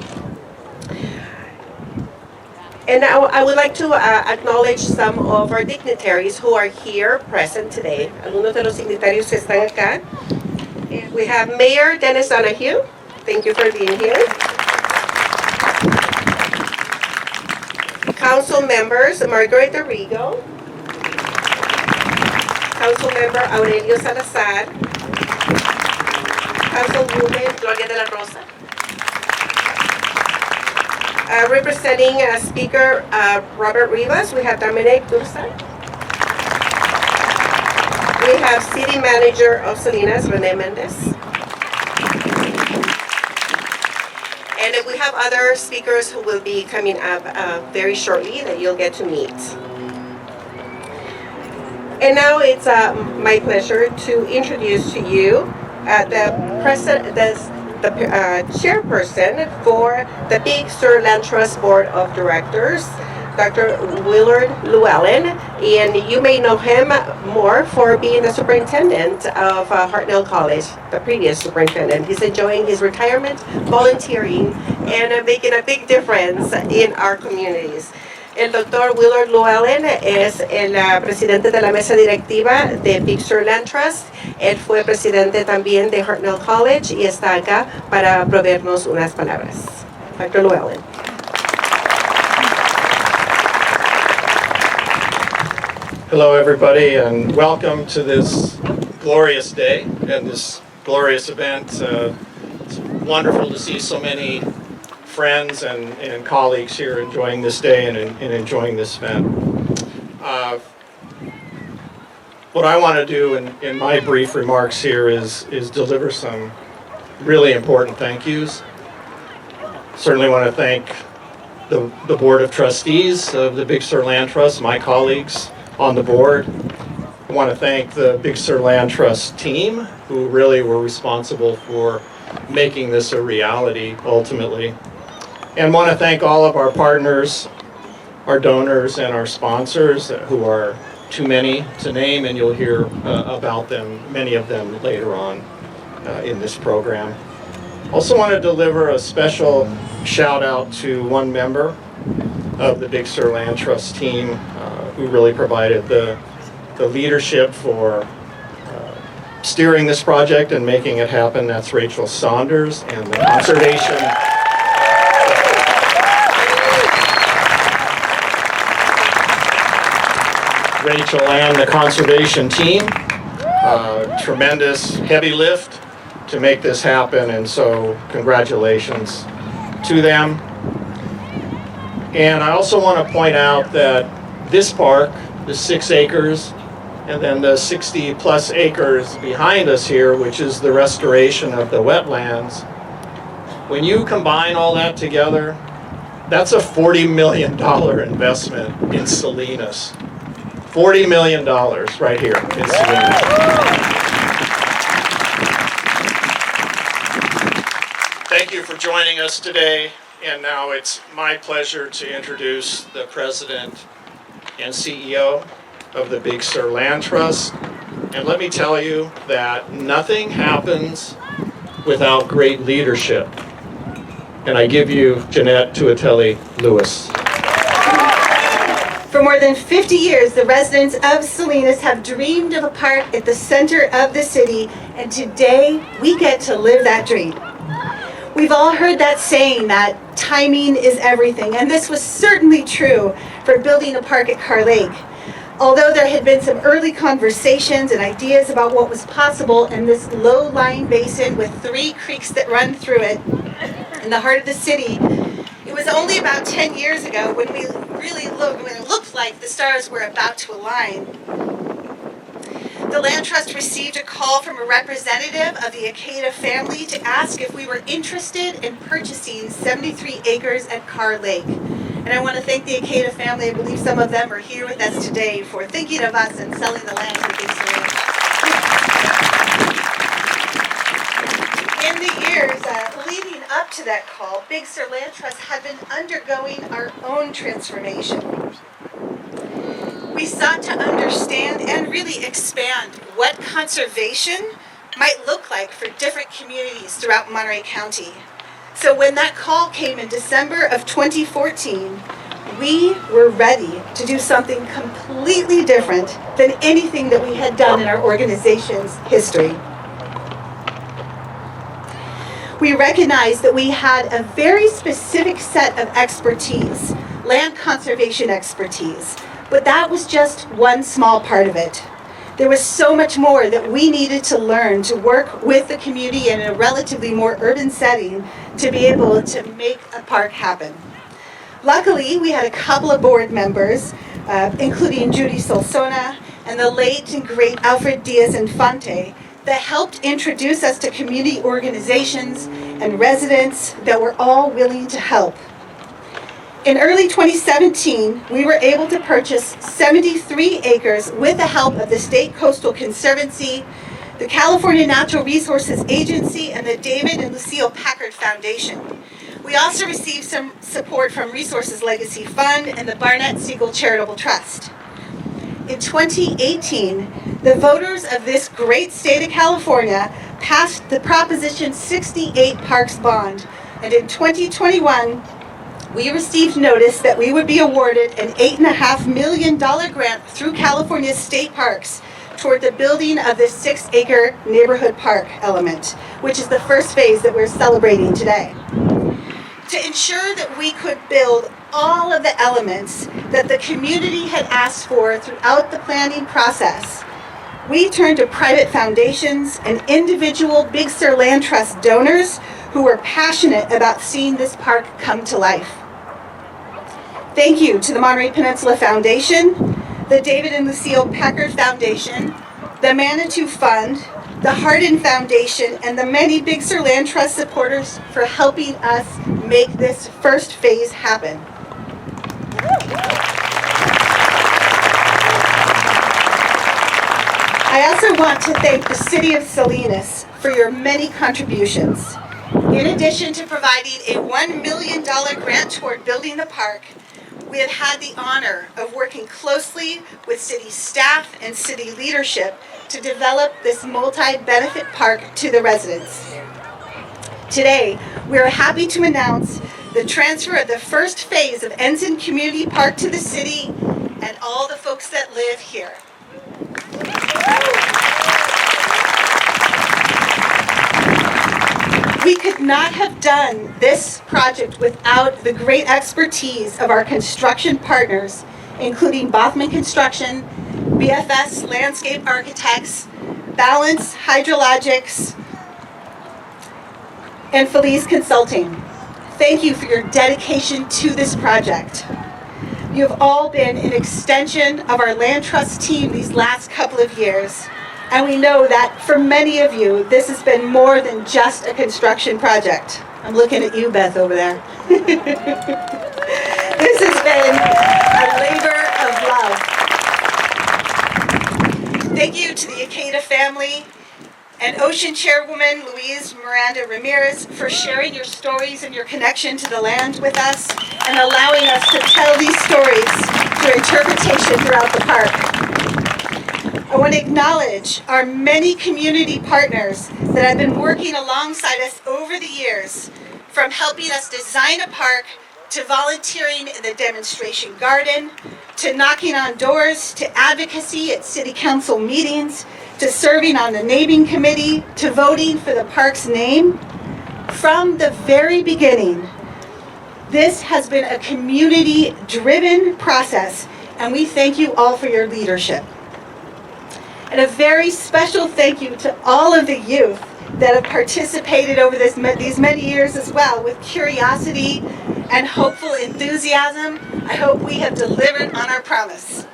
And now I would like to acknowledge some of our dignitaries who are here present today. Algunos de los dignitarios que están acá. We have Mayor Dennis Donohue. Thank you for being here. Council members Margaret Arrigo. Council member Aurelio Salazar. Councilwoman Gloria de la Rosa. Representing Speaker Robert Rivas, we have Dominic Dursa. We have City Manager of Salinas, Rene Mendez. And we have other speakers who will be coming up very shortly that you'll get to meet. And now it's my pleasure to introduce to you the chairperson for the Big Sur Land Trust Board of Directors, Dr. Willard Llewellyn, and you may know him more for being the superintendent of Hartnell College, the previous superintendent. He's enjoying his retirement, volunteering, and making a big difference in our communities. El doctor Willard Llewellyn es el presidente de la mesa directiva de Big Sur Land Trust. Él fue presidente también de Hartnell College y está acá para proveernos unas palabras. Dr. Llewellyn. Hello everybody and welcome to this glorious day and this glorious event. It's wonderful to see so many friends and colleagues here enjoying this day and enjoying this event. What I want to do in my brief remarks here is deliver some really important thank yous. Certainly want to thank the Board of Trustees of the Big Sur Land Trust, my colleagues on the board. I want to thank the Big Sur Land Trust team who really were responsible for making this a reality ultimately. And want to thank all of our partners, our donors, and our sponsors who are too many to name, and you'll hear about them, many of them later on in this program. Also want to deliver a special shout out to one member of the Big Sur Land Trust team who really provided the leadership for steering this project and making it happen. That's Rachel Saunders, and the conservation Rachel and the conservation team. Tremendous heavy lift to make this happen, and so congratulations to them. And I also want to point out that this park, the 6 acres, and then the 60 plus acres behind us here, which is the restoration of the wetlands, when you combine all that together, that's a $40 million investment in Salinas. $40 million right here in Salinas. Thank you for joining us today, and now it's my pleasure to introduce the President and CEO of the Big Sur Land Trust. And let me tell you that nothing happens without great leadership. And I give you Jeannette Tuitele-Lewis. For more than 50 years, the residents of Salinas have dreamed of a park at the center of the city, and today we get to live that dream. We've all heard that saying that timing is everything, and this was certainly true for building a park at Carr Lake. Although there had been some early conversations and ideas about what was possible in this low-lying basin with 3 creeks that run through it in the heart of the city, it was only about 10 years ago when it looked like the stars were about to align. The Land Trust received a call from a representative of the Acada family to ask if we were interested in purchasing 73 acres at Carr Lake. And I want to thank the Acada family. I believe some of them are here with us today for thinking of us and selling the land to the Big Sur Ranch. In the years leading up to that call, Big Sur Land Trust had been undergoing our own transformation. We sought to understand and really expand what conservation might look like for different communities throughout Monterey County. So when that call came in December of 2014, we were ready to do something completely different than anything that we had done in our organization's history. We recognized that we had a very specific set of expertise, land conservation expertise, but that was just one small part of it. There was so much more that we needed to learn to work with the community in a relatively more urban setting to be able to make a park happen. Luckily, we had a couple of board members, including Judy Solsona and the late and great Alfred Diaz-Infante, that helped introduce us to community organizations and residents that were all willing to help. In early 2017, we were able to purchase 73 acres with the help of the State Coastal Conservancy, the California Natural Resources Agency, and the David and Lucille Packard Foundation. We also received some support from Resources Legacy Fund and the Barnett Siegel Charitable Trust. In 2018, the voters of this great state of California passed the Proposition 68 Parks Bond, and in 2021, we received notice that we would be awarded an $8.5 million grant through California State Parks toward the building of this 6-acre neighborhood park element, which is the first phase that we're celebrating today. To ensure that we could build all of the elements that the community had asked for throughout the planning process, we turned to private foundations and individual Big Sur Land Trust donors who were passionate about seeing this park come to life. Thank you to the Monterey Peninsula Foundation, the David and Lucille Packard Foundation, the Manitou Fund, the Hardin Foundation, and the many Big Sur Land Trust supporters for helping us make this first phase happen. I also want to thank the City of Salinas for your many contributions. In addition to providing a $1 million grant toward building the park, we have had the honor of working closely with city staff and city leadership to develop this multi-benefit park to the residents. Today, we are happy to announce the transfer of the first phase of Ensen Community Park to the city and all the folks that live here. We could not have done this project without the great expertise of our construction partners, including Bothman Construction BFS Landscape Architects, Balance Hydrologics, and Felice Consulting. Thank you for your dedication to this project. You have all been an extension of our Land Trust team these last couple of years, and we know that for many of you, this has been more than just a construction project. I'm looking at you, Beth, over there. This has been a labor of love. Thank you to the Akeda family and Ocean Chairwoman Louise Ramirez for sharing your stories and your connection to the land with us and allowing us to tell these stories through interpretation throughout the park. I want to acknowledge our many community partners that have been working alongside us over the years, from helping us design a park, to volunteering in the demonstration garden, to knocking on doors, to advocacy at city council meetings, to serving on the naming committee, to voting for the park's name. From the very beginning, this has been a community-driven process, and we thank you all for your leadership. And a very special thank you to all of the youth that have participated over these many years as well, with curiosity and hopeful enthusiasm. I hope we have delivered on our promise.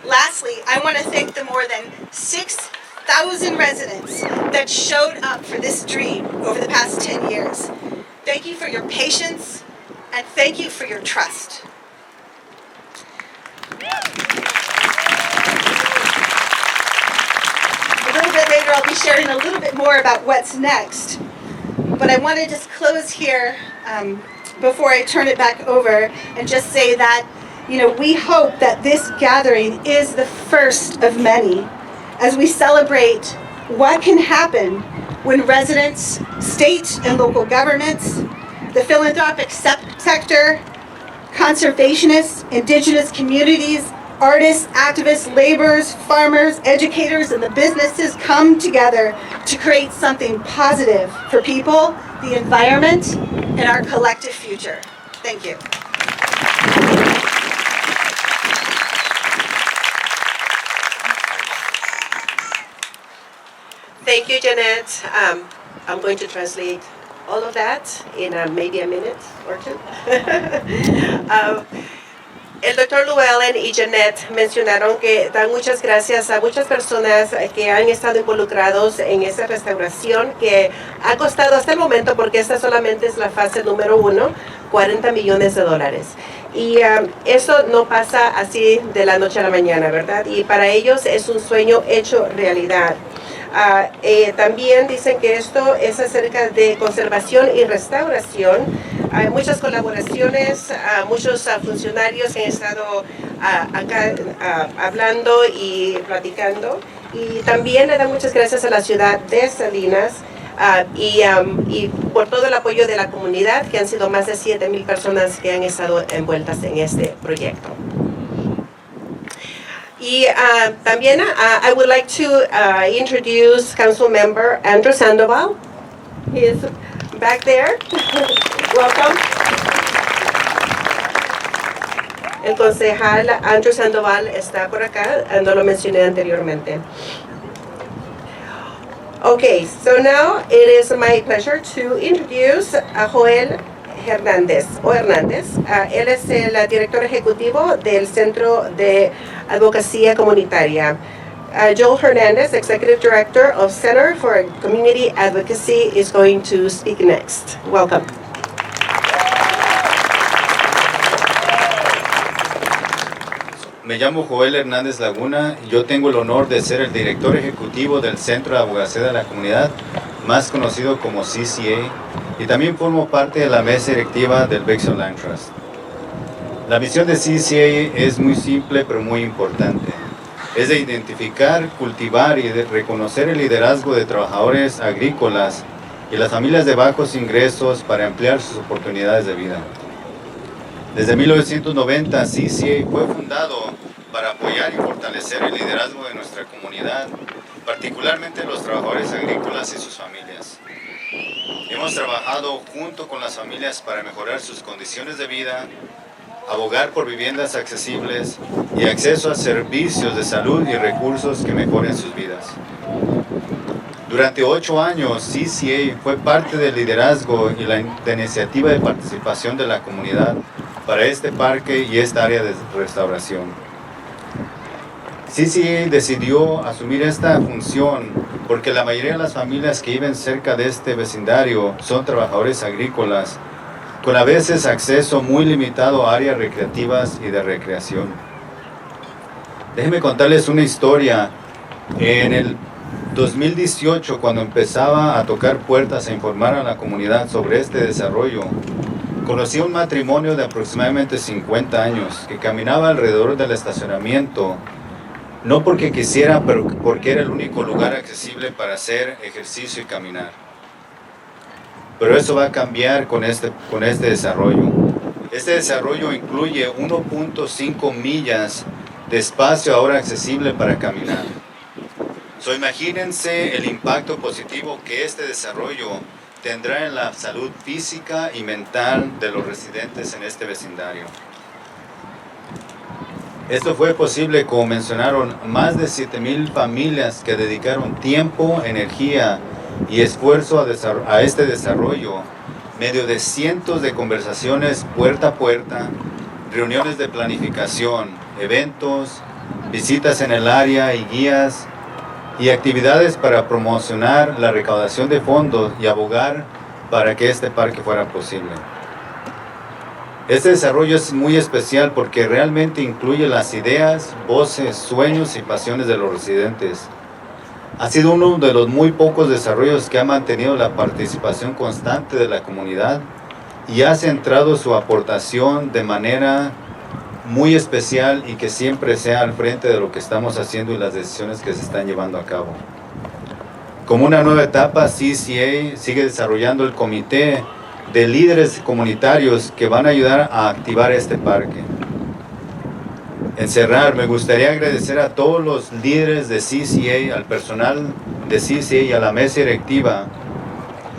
Lastly, I want to thank the more than 6,000 residents that showed up for this dream over the past 10 years. Thank you for your patience, and thank you for your trust. A little bit later, I'll be sharing a little bit more about what's next, but I want to just close here before I turn it back over and just say that we hope that this gathering is the first of many as we celebrate what can happen when residents, state and local governments, the philanthropic sector, conservationists, indigenous communities, artists, activists, laborers, farmers, educators, and the businesses come together to create something positive for people, the environment, and our collective future. Thank you. Thank you, Jeannette. I'm going to translate all of that in maybe a minute or two. El doctor Llewellyn y Jeannette mencionaron que dan muchas gracias a muchas personas que han estado involucrados en esa restauración que ha costado hasta el momento, porque esta solamente es la fase número 1, $40 millones. Y eso no pasa así de la noche a la mañana, ¿verdad? Y para ellos es un sueño hecho realidad. También dicen que esto es acerca de conservación y restauración. Hay muchas colaboraciones, muchos funcionarios que han estado acá hablando y platicando. Y también le dan muchas gracias a la ciudad de Salinas y por todo el apoyo de la comunidad, que han sido más de 7,000 personas que han estado envueltas en este proyecto. Y también I would like to introduce Council Member Andrew Sandoval. He is back there. Welcome. El concejal Andrew Sandoval está por acá, no lo mencioné anteriormente. Okay, so now it is my pleasure to introduce Joel Hernandez. Él es el director ejecutivo del Centro de Advocacy Comunitaria. Joel Hernandez, Executive Director of Center for Community Advocacy, is going to speak next. Welcome. Me llamo Joel Hernández Laguna y yo tengo el honor de ser el director ejecutivo del Centro de Abogacía de la Comunidad, más conocido como CCA, y también formo parte de la mesa directiva del Bixler Land Trust. La misión de CCA es muy simple pero muy importante. Es de identificar, cultivar y de reconocer el liderazgo de trabajadores agrícolas y las familias de bajos ingresos para ampliar sus oportunidades de vida. Desde 1990, CCA fue fundado para apoyar y fortalecer el liderazgo de nuestra comunidad, particularmente los trabajadores agrícolas y sus familias. Hemos trabajado junto con las familias para mejorar sus condiciones de vida, abogar por viviendas accesibles y acceso a servicios de salud y recursos que mejoren sus vidas. Durante 8 años, CCA fue parte del liderazgo y la iniciativa de participación de la comunidad para este parque y esta área de restauración. CCA decidió asumir esta función porque la mayoría de las familias que viven cerca de este vecindario son trabajadores agrícolas, con a veces acceso muy limitado a áreas recreativas y de recreación. Déjenme contarles una historia. En el 2018, cuando empezaba a tocar puertas a informar a la comunidad sobre este desarrollo, conocí un matrimonio de aproximadamente 50 años que caminaba alrededor del estacionamiento, no porque quisiera, pero porque era el único lugar accesible para hacer ejercicio y caminar. Pero eso va a cambiar con este desarrollo. Este desarrollo incluye 1.5 millas de espacio ahora accesible para caminar. Imagínense el impacto positivo que este desarrollo tendrá en la salud física y mental de los residentes en este vecindario. Esto fue posible, como mencionaron, más de 7,000 familias que dedicaron tiempo, energía y esfuerzo a este desarrollo, medio de cientos de conversaciones puerta a puerta, reuniones de planificación, eventos, visitas en el área y guías, y actividades para promocionar la recaudación de fondos y abogar para que este parque fuera posible. Este desarrollo es muy especial porque realmente incluye las ideas, voces, sueños y pasiones de los residentes. Ha sido uno de los muy pocos desarrollos que ha mantenido la participación constante de la comunidad y ha centrado su aportación de manera muy especial y que siempre sea al frente de lo que estamos haciendo y las decisiones que se están llevando a cabo. Como una nueva etapa, CCA sigue desarrollando el comité de líderes comunitarios que van a ayudar a activar este parque. En cerrar, me gustaría agradecer a todos los líderes de CCA, al personal de CCA y a la mesa directiva,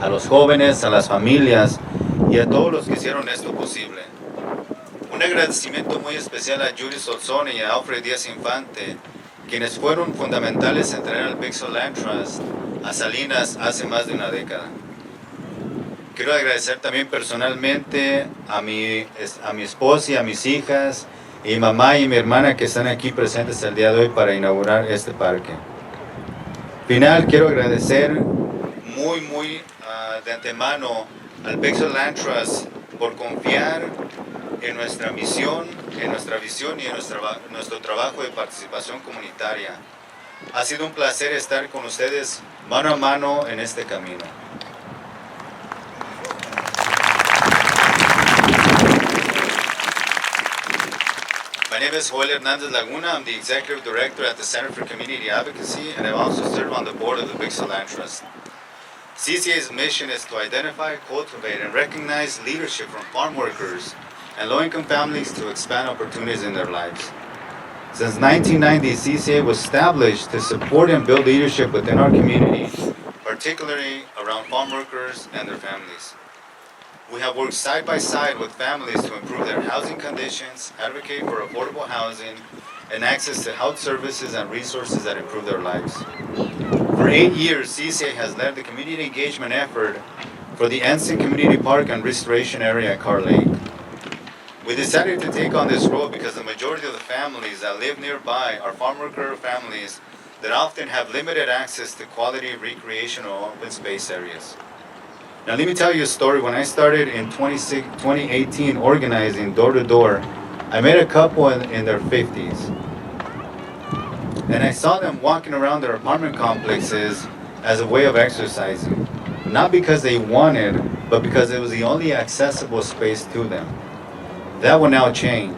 a los jóvenes, a las familias y a todos los que hicieron esto posible. Un agradecimiento muy especial a Judy Solzone y a Alfred Díaz Infante, quienes fueron fundamentales en traer al Bixel Land Trust a Salinas hace más de una década. Quiero agradecer también personalmente a mi esposa y a mis hijas, y mamá y mi hermana que están aquí presentes el día de hoy para inaugurar este parque. Final, quiero agradecer muy de antemano al Bixel Land Trust por confiar en nuestra misión, en nuestra visión y en nuestro trabajo de participación comunitaria. Ha sido un placer estar con ustedes mano a mano en este camino. My name is Joel Hernandez Laguna. I'm the Executive Director at the Center for Community Advocacy, and I also serve on the board of the Bixel Land Trust. CCA's mission is to identify, cultivate, and recognize leadership from farm workers and low-income families to expand opportunities in their lives. Since 1990, CCA was established to support and build leadership within our community, particularly around farm workers and their families. We have worked side by side with families to improve their housing conditions, advocate for affordable housing, and access to health services and resources that improve their lives. For 8 years, CCA has led the community engagement effort for the Ensen Community Park and Restoration Area at Carr Lake. We decided to take on this role because the majority of the families that live nearby are farm worker families that often have limited access to quality recreational open space areas. Now let me tell you a story. When I started in 2018 organizing door-to-door, I met a couple in their 50s. And I saw them walking around their apartment complexes as a way of exercising. Not because they wanted, but because it was the only accessible space to them. That will now change.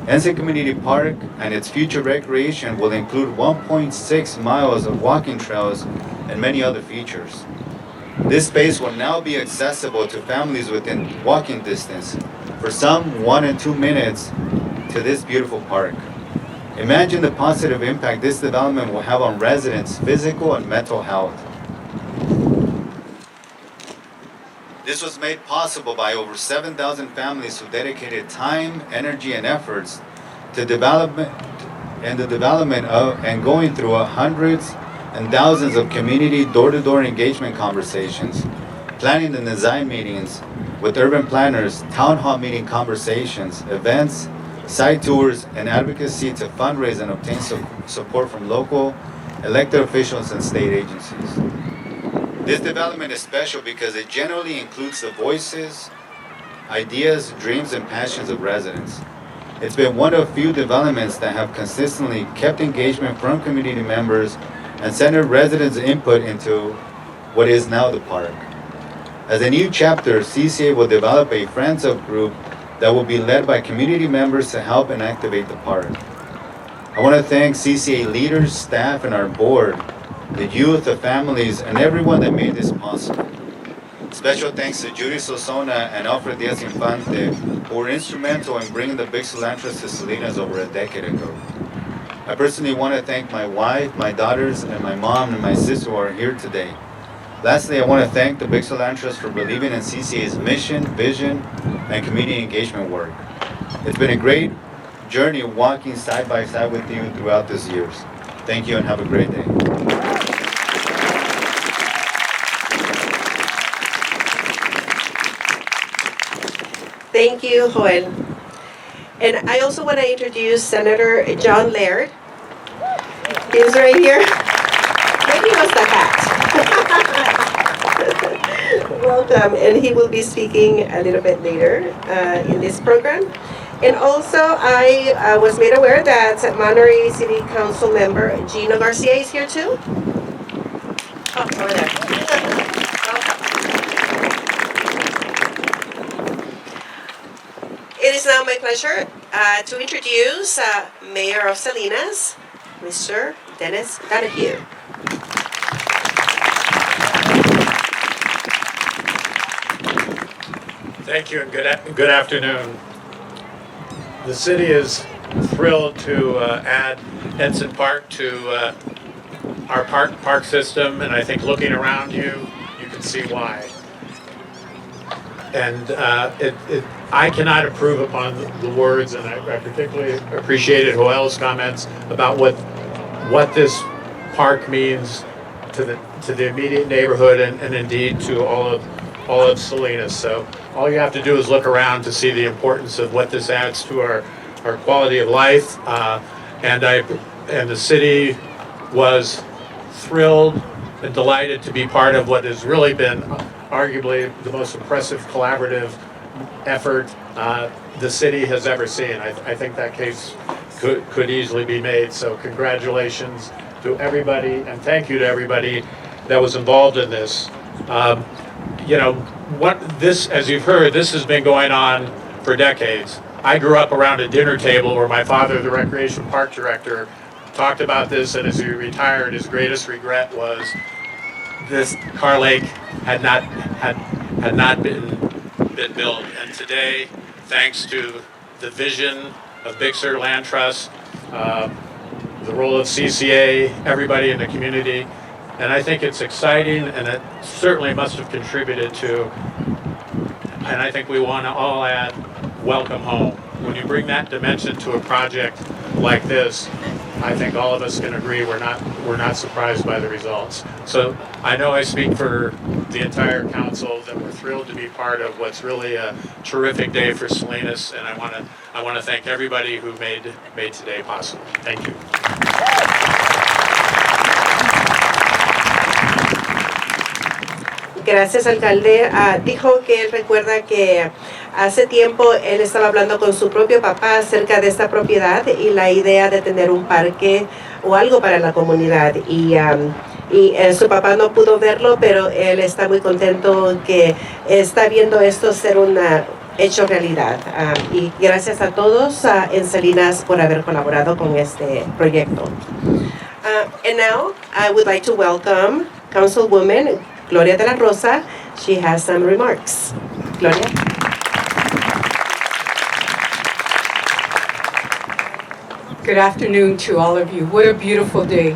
Ensen Community Park and its future recreation will include 1.6 miles of walking trails and many other features. This space will now be accessible to families within walking distance, for some 1 and 2 minutes to this beautiful park. Imagine the positive impact this development will have on residents' physical and mental health. This was made possible by over 7,000 families who dedicated time, energy, and efforts to the development of and going through hundreds and thousands of community door-to-door engagement conversations, planning the design meetings with urban planners, town hall meeting conversations, events, site tours, and advocacy to fundraise and obtain support from local elected officials and state agencies. This development is special because it generally includes the voices, ideas, dreams, and passions of residents. It's been one of few developments that have consistently kept engagement from community members and centered residents' input into what is now the park. As a new chapter, CCA will develop a Friends of group that will be led by community members to help and activate the park. I want to thank CCA leaders, staff, and our board, the youth, the families, and everyone that made this possible. Special thanks to Judy Sosona and Alfred Diaz-Infante, who were instrumental in bringing the Big Cilantros to Salinas over a decade ago. I personally want to thank my wife, my daughters, and my mom and my sister who are here today. Lastly, I want to thank the Big Cilantros for believing in CCA's mission, vision, and community engagement work. It's been a great journey walking side by side with you throughout these years. Thank you and have a great day. Thank you, Joel. And I also want to introduce Senator John Laird. He's right here. Maybe he was the hat. Welcome, and he will be speaking a little bit later in this program. And also, I was made aware that Monterey City Council member Gina Garcia is here too. Oh, over there. It is now my pleasure to introduce Mayor of Salinas, Mr. Dennis Donohue. Thank you and good afternoon. The city is thrilled to add Ensen Park to our park system, and I think looking around you, you can see why. And I cannot improve upon the words, and I particularly appreciated Joel's comments about what this park means to the immediate neighborhood and indeed to all of Salinas. So all you have to do is look around to see the importance of what this adds to our quality of life. And the city was thrilled and delighted to be part of what has really been arguably the most impressive collaborative effort the city has ever seen. I think that case could easily be made. So congratulations to everybody and thank you to everybody that was involved in this. You know, as you've heard, this has been going on for decades. I grew up around a dinner table where my father, the Recreation Park Director, talked about this, and as he retired, his greatest regret was this Car Lake had not been built. And today, thanks to the vision of Big Sur Land Trust, the role of CCA, everybody in the community, and I think it's exciting, and it certainly must have contributed to, and I think we want to all add, welcome home. When you bring that dimension to a project like this, I think all of us can agree we're not surprised by the results. So I know I speak for the entire council that we're thrilled to be part of what's really a terrific day for Salinas, and I want to thank everybody who made today possible. Thank you. Gracias, alcalde. Dijo que él recuerda que hace tiempo él estaba hablando con su propio papá acerca de esta propiedad y la idea de tener un parque o algo para la comunidad. Y su papá no pudo verlo, pero él está muy contento que está viendo esto ser un hecho realidad. Y gracias a todos en Salinas por haber colaborado con este proyecto. And now I would like to welcome Councilwoman Gloria de la Rosa. She has some remarks. Gloria. Good afternoon to all of you. What a beautiful day.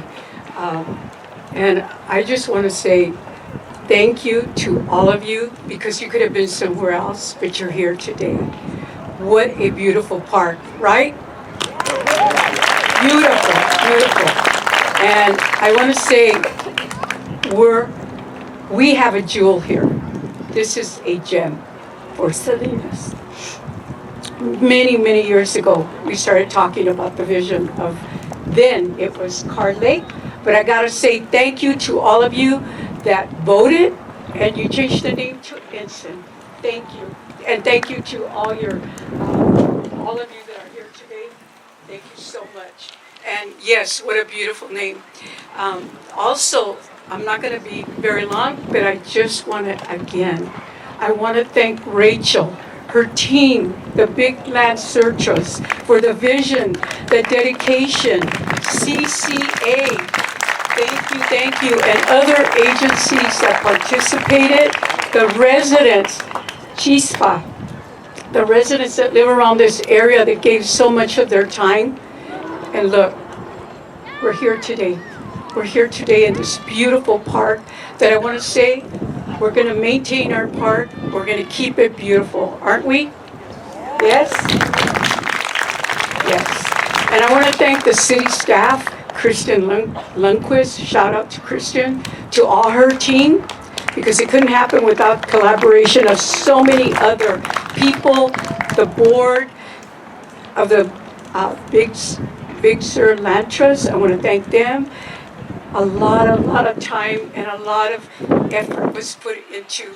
And I just want to say thank you to all of you, because you could have been somewhere else, but you're here today. What a beautiful park, right? Beautiful, beautiful. And I want to say, we have a jewel here. This is a gem for Salinas. Many, many years ago, we started talking about the vision of, then it was Carr Lake, but I gotta say thank you to all of you that voted, and you changed the name to Ensen. Thank you. And thank you to all of you that are here today. Thank you so much. And yes, what a beautiful name. Also, I'm not gonna be very long, but I just wanna, again, I wanna thank Rachel, her team, the Big Land Searchers, for the vision, the dedication, CCA, thank you, and other agencies that participated, the residents, Chispa, the residents that live around this area that gave so much of their time. And look, we're here today. We're here today in this beautiful park that I want to say, we're going to maintain our park. We're going to keep it beautiful, aren't we? Yes? Yes. And I want to thank the city staff, Kristen Lundquist, shout out to Kristen, to all her team, because it couldn't happen without collaboration of so many other people, the board of the Big Sur Land Trust. I want to thank them. A lot of time and a lot of effort was put into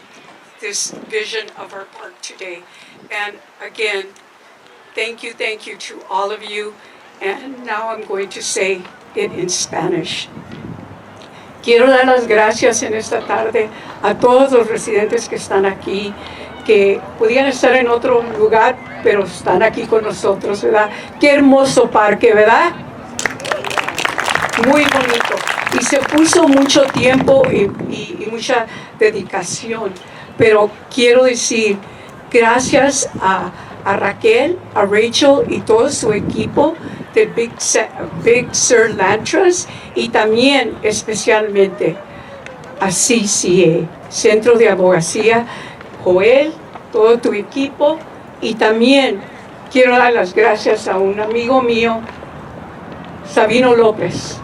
this vision of our park today. And again, thank you to all of you. And now I'm going to say it in Spanish. Quiero dar las gracias en esta tarde a todos los residentes que están aquí, que podían estar en otro lugar, pero están aquí con nosotros, ¿verdad? Qué hermoso parque, ¿verdad? Muy bonito. Y se puso mucho tiempo y mucha dedicación. Pero quiero decir, gracias a Raquel, a Rachel y todo su equipo de Big Sur Land Trust, y también especialmente a CCA, Centro de Abogacía, Joel, todo tu equipo, y también quiero dar las gracias a un amigo mío, Sabino López,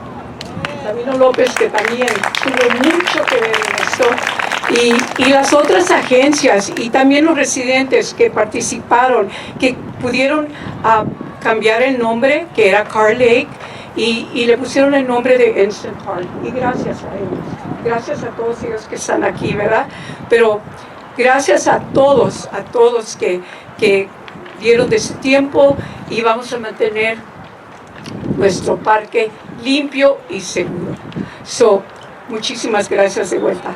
que también tuvo mucho que ver en esto, y las otras agencias, y también los residentes que participaron, que pudieron cambiar el nombre, que era Carr Lake, y le pusieron el nombre de Ensen Park, y gracias a ellos, gracias a todos ellos que están aquí, ¿verdad? Pero gracias a todos que dieron de su tiempo, y vamos a mantener nuestro parque limpio y seguro. Muchísimas gracias de vuelta.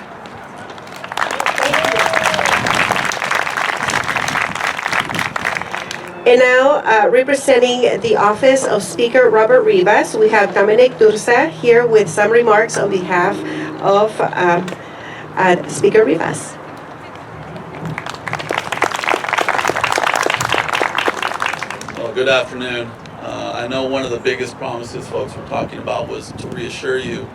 And now, representing the office of Speaker Robert Rivas, we have Dominic Dursa here with some remarks on behalf of Speaker Rivas. Well, good afternoon. I know one of the biggest promises folks were talking about was to reassure you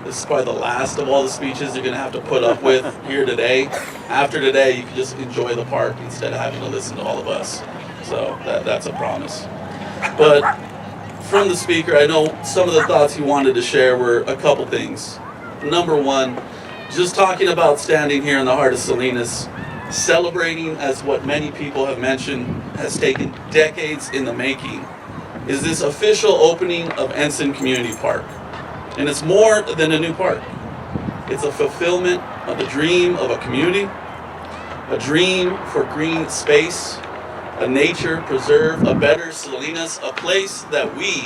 this is probably the last of all the speeches you're going to have to put up with here today. After today, you can just enjoy the park instead of having to listen to all of us. So that's a promise. But from the speaker, I know some of the thoughts he wanted to share were a couple things. Number one, just talking about standing here in the heart of Salinas, celebrating, as what many people have mentioned, has taken decades in the making, is this official opening of Ensen Community Park. And it's more than a new park. It's a fulfillment of the dream of a community, a dream for green space, a nature preserve, a better Salinas, a place that we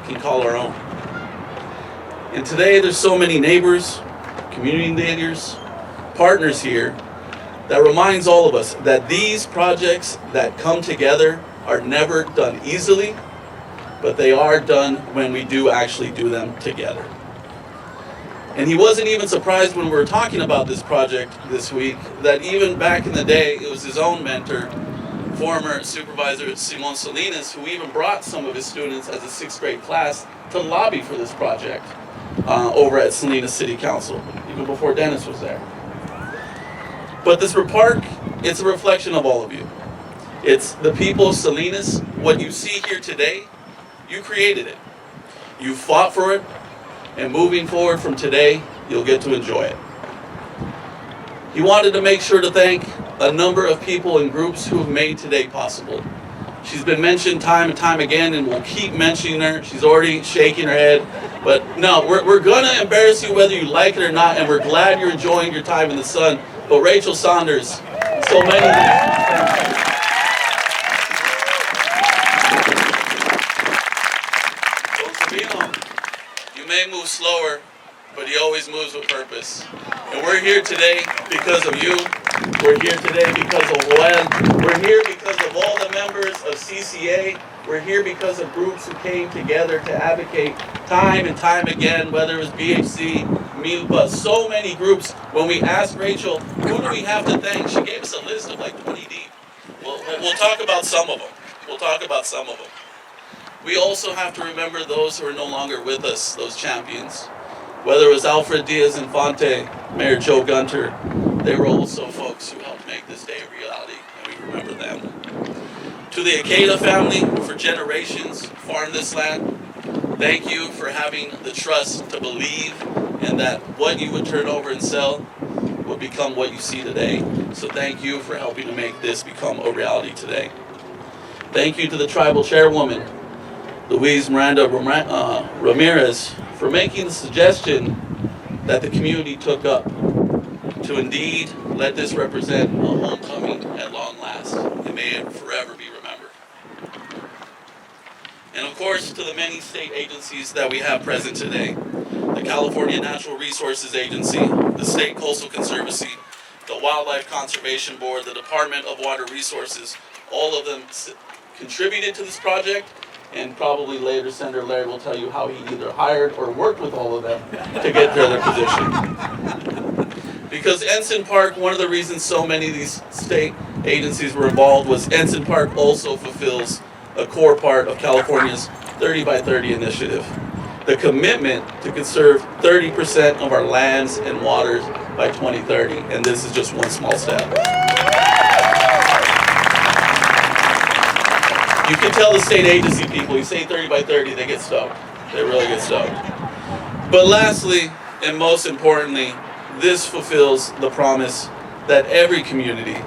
can call our own. And today there's so many neighbors, community leaders, partners here that reminds all of us that these projects that come together are never done easily, but they are done when we do actually do them together. And he wasn't even surprised when we were talking about this project this week that even back in the day, it was his own mentor, former supervisor Simon Salinas, who even brought some of his students as a 6th grade class to lobby for this project over at Salinas City Council, even before Dennis was there. But this park, it's a reflection of all of you. It's the people of Salinas. What you see here today, you created it. You fought for it, and moving forward from today, you'll get to enjoy it. He wanted to make sure to thank a number of people and groups who have made today possible. She's been mentioned time and time again, and we'll keep mentioning her. She's already shaking her head. But no, we're going to embarrass you whether you like it or not, and we're glad you're enjoying your time in the sun. But Rachel Saunders, so many you may move slower, but he always moves with purpose. And we're here today because of you. We're here today because of Joel. We're here because of all the members of CCA. We're here because of groups who came together to advocate time and time again, whether it was BHC, Milpa, so many groups. When we asked Rachel, who do we have to thank? She gave us a list of like 20 deep. We'll talk about some of them. We'll talk about some of them. We also have to remember those who are no longer with us, those champions. Whether it was Alfred Diaz-Infante, Mayor Joe Gunter, they were also folks who helped make this day a reality, and we remember them. To the Akeda family, who for generations farmed this land, thank you for having the trust to believe in that what you would turn over and sell would become what you see today. So thank you for helping to make this become a reality today. Thank you to the tribal chairwoman, Louise Ramirez, for making the suggestion that the community took up to indeed let this represent a homecoming at long last, and may it forever be remembered. And of course, to the many state agencies that we have present today, the California Natural Resources Agency, the State Coastal Conservancy, the Wildlife Conservation Board, the Department of Water Resources, all of them contributed to this project, and probably later Senator Laird will tell you how he either hired or worked with all of them to get to their position. Because Ensen Park, one of the reasons so many of these state agencies were involved was Ensen Park also fulfills a core part of California's 30 by 30 initiative. The commitment to conserve 30% of our lands and waters by 2030, and this is just one small step. You can tell the state agency people, you say 30 by 30, they get stoked. They really get stoked. But lastly, and most importantly, this fulfills the promise that every community,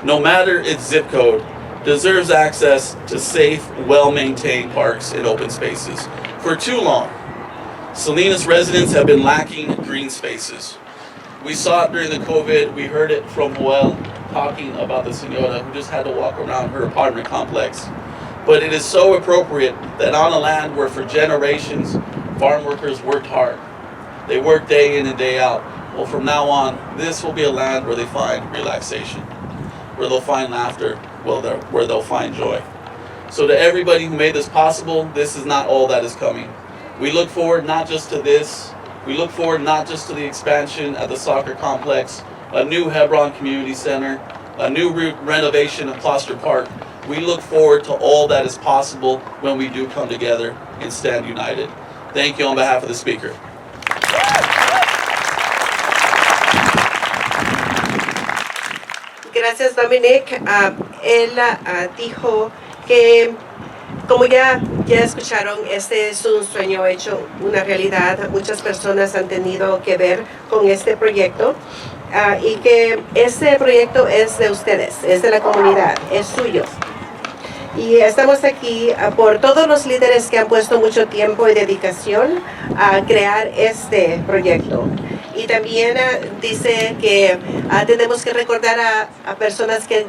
no matter its zip code, deserves access to safe, well-maintained parks and open spaces. For too long, Salinas residents have been lacking green spaces. We saw it during the COVID. We heard it from Joel talking about the senora who just had to walk around her apartment complex. But it is so appropriate that on a land where for generations farm workers worked hard, they worked day in and day out. Well, from now on, this will be a land where they find relaxation, where they'll find laughter, where they'll find joy. So to everybody who made this possible, this is not all that is coming. We look forward not just to this, we look forward not just to the expansion at the soccer complex, a new Hebron Community Center, a new renovation of Kloster Park. We look forward to all that is possible when we do come together and stand united. Thank you on behalf of the speaker. Gracias, Dominic. Él dijo que, como ya escucharon, este es un sueño hecho una realidad. Muchas personas han tenido que ver con este proyecto y que este proyecto es de ustedes, es de la comunidad, es suyo. Y estamos aquí por todos los líderes que han puesto mucho tiempo y dedicación a crear este proyecto. Y también dice que tenemos que recordar a personas que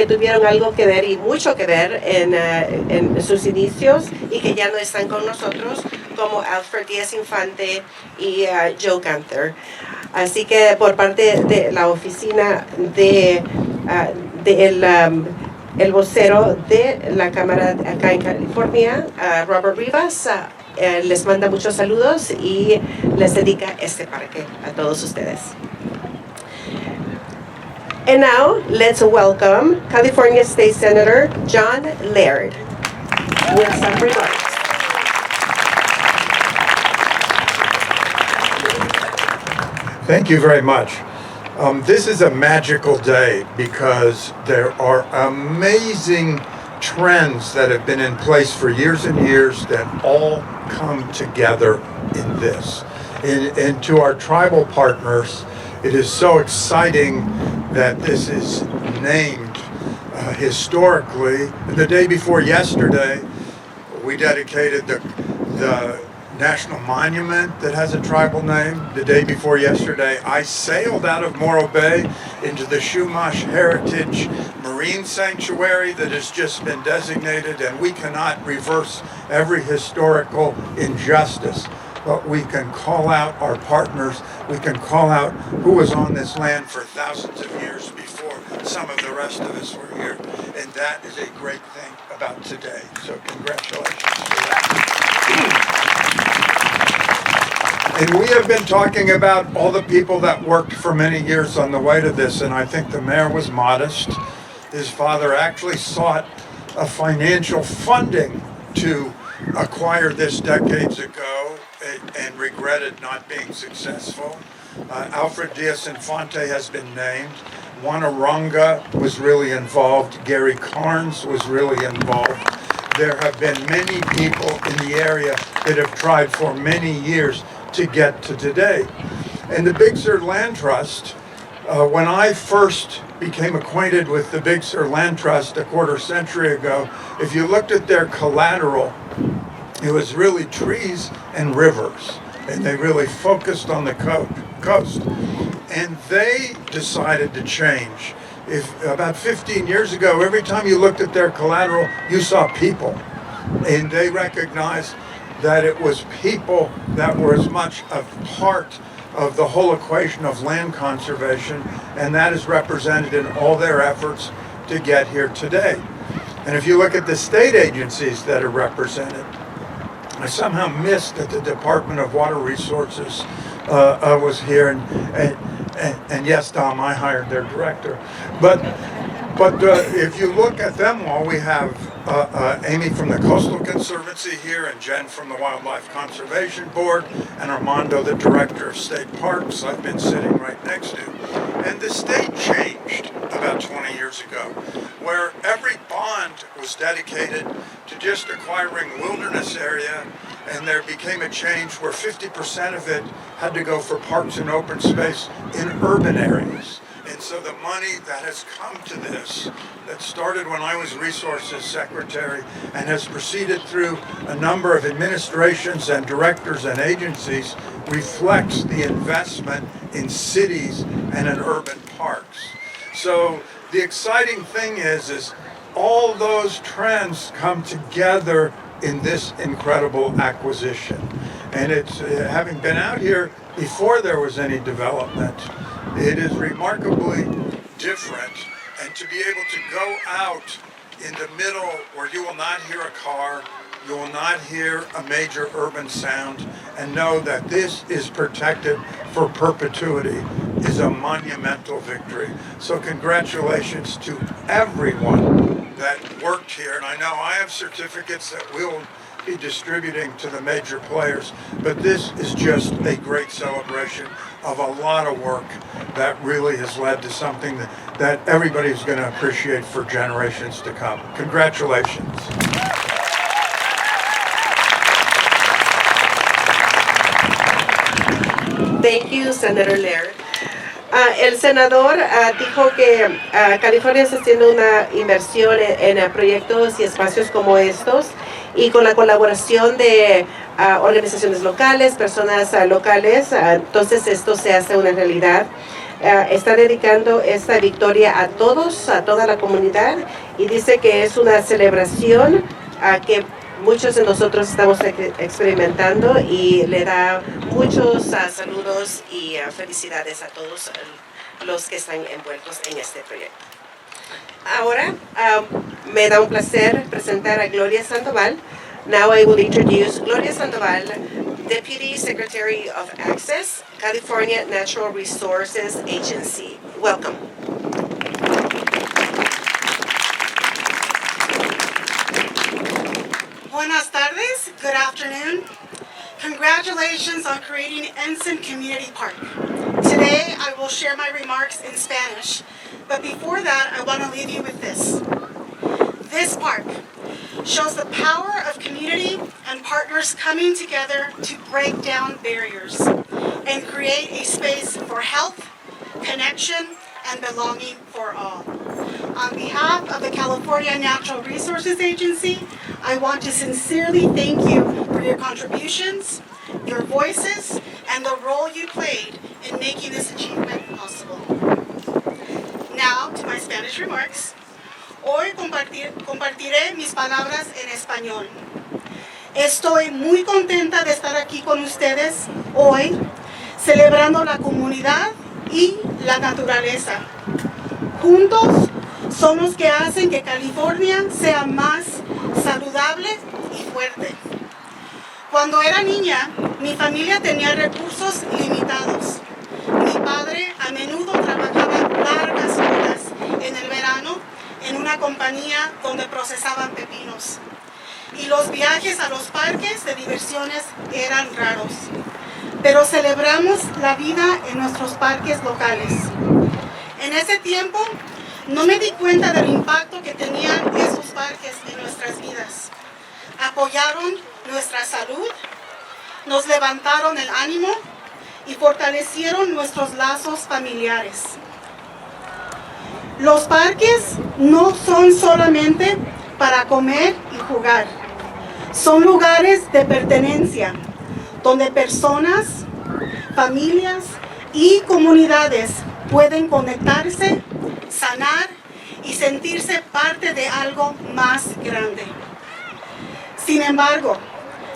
tuvieron algo que ver y mucho que ver en sus inicios y que ya no están con nosotros, como Alfred Diaz-Infante y Joe Gunther. Así que por parte de la oficina el vocero de la Cámara acá en California, Robert Rivas, les manda muchos saludos y les dedica este parque a todos ustedes. And now, let's welcome California State Senator John Laird with some remarks. Thank you very much. This is a magical day because there are amazing trends that have been in place for years and years that all come together in this. And to our tribal partners, it is so exciting that this is named historically. The day before yesterday, we dedicated the national monument that has a tribal name. The day before yesterday, I sailed out of Morro Bay into the Chumash Heritage Marine Sanctuary that has just been designated, and we cannot reverse every historical injustice, but we can call out our partners, we can call out who was on this land for thousands of years before some of the rest of us were here, and that is a great thing about today. So congratulations for that. And we have been talking about all the people that worked for many years on the way to this, and I think the mayor was modest. His father actually sought a financial funding to acquire this decades ago and regretted not being successful. Alfred Diaz-Infante has been named. Juana Runga was really involved. Gary Carnes was really involved. There have been many people in the area that have tried for many years to get to today. And the Big Sur Land Trust, when I first became acquainted with the Big Sur Land Trust a quarter century ago, if you looked at their collateral, it was really trees and rivers, and they really focused on the coast. And they decided to change. About 15 years ago, every time you looked at their collateral, you saw people, and they recognized that it was people that were as much a part of the whole equation of land conservation, and that is represented in all their efforts to get here today. And if you look at the state agencies that are represented, I somehow missed that the Department of Water Resources was here, and yes, Dom, I hired their director. But if you look at them all, we have Amy from the Coastal Conservancy here, and Jen from the Wildlife Conservation Board, and Armando, the Director of State Parks, I've been sitting right next to. And the state changed about 20 years ago, where every bond was dedicated to just acquiring wilderness area, and there became a change where 50% of it had to go for parks and open space in urban areas. And so the money that has come to this, that started when I was Resources Secretary and has proceeded through a number of administrations and directors and agencies, reflects the investment in cities and in urban parks. So the exciting thing is all those trends come together in this incredible acquisition. And it's, having been out here before there was any development, it is remarkably different. And to be able to go out in the middle where you will not hear a car, you will not hear a major urban sound, and know that this is protected for perpetuity is a monumental victory. So congratulations to everyone that worked here. And I know I have certificates that we'll be distributing to the major players, but this is just a great celebration of a lot of work that really has led to something that everybody's going to appreciate for generations to come. Congratulations. Thank you, Senator Laird. El senador dijo que California está haciendo una inversión en proyectos y espacios como estos, y con la colaboración de organizaciones locales, personas locales, entonces esto se hace una realidad. Está dedicando esta victoria a todos, a toda la comunidad, y dice que es una celebración que muchos de nosotros estamos experimentando, y le da muchos saludos y felicidades a todos los que están envueltos en este proyecto. Ahora me da un placer presentar a Gloria Sandoval. Now I will introduce Gloria Sandoval, Deputy Secretary of Access, California Natural Resources Agency. Welcome. Buenas tardes, good afternoon. Congratulations on creating Ensen Community Park. Today, I will share my remarks in Spanish, but before that, I want to leave you with this. This park shows the power of community and partners coming together to break down barriers and create a space for health, connection, and belonging for all. On behalf of the California Natural Resources Agency, I want to sincerely thank you for your contributions, your voices, and the role you played in making this achievement possible. Now, to my Spanish remarks. Hoy compartiré mis palabras en español. Estoy muy contenta de estar aquí con ustedes hoy, celebrando la comunidad y la naturaleza. Juntos son los que hacen que California sea más saludable y fuerte. Cuando era niña, mi familia tenía recursos limitados. Mi padre a menudo trabajaba largas horas en el verano en una compañía donde procesaban pepinos. Y los viajes a los parques de diversiones eran raros. Pero celebramos la vida en nuestros parques locales. En ese tiempo, no me di cuenta del impacto que tenían esos parques en nuestras vidas. Apoyaron nuestra salud, nos levantaron el ánimo y fortalecieron nuestros lazos familiares. Los parques no son solamente para comer y jugar. Son lugares de pertenencia, donde personas, familias y comunidades pueden conectarse, sanar y sentirse parte de algo más grande. Sin embargo,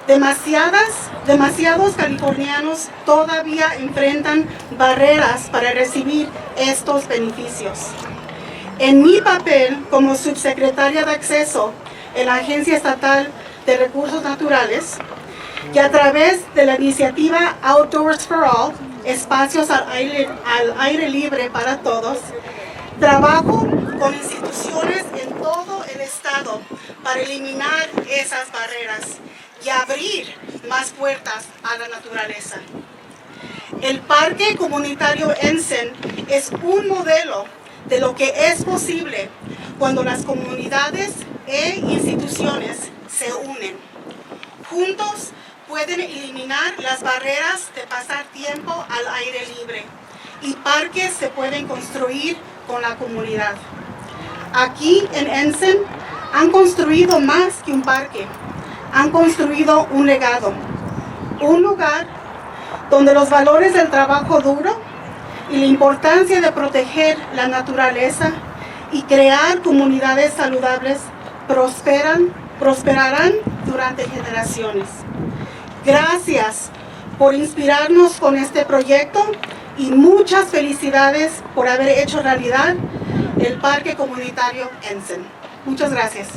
demasiados californianos todavía enfrentan barreras para recibir estos beneficios. En mi papel como subsecretaria de Acceso en la Agencia Estatal de Recursos Naturales y a través de la iniciativa Outdoors for All, espacios al aire libre para todos, trabajo con instituciones en todo el estado para eliminar esas barreras y abrir más puertas a la naturaleza. El Parque Comunitario Ensen es un modelo de lo que es posible cuando las comunidades e instituciones se unen. Juntos pueden eliminar las barreras de pasar tiempo al aire libre y parques se pueden construir con la comunidad. Aquí en Ensen han construido más que un parque, han construido un legado, un lugar donde los valores del trabajo duro y la importancia de proteger la naturaleza y crear comunidades saludables prosperarán durante generaciones. Gracias por inspirarnos con este proyecto y muchas felicidades por haber hecho realidad el Parque Comunitario Ensen. Muchas gracias.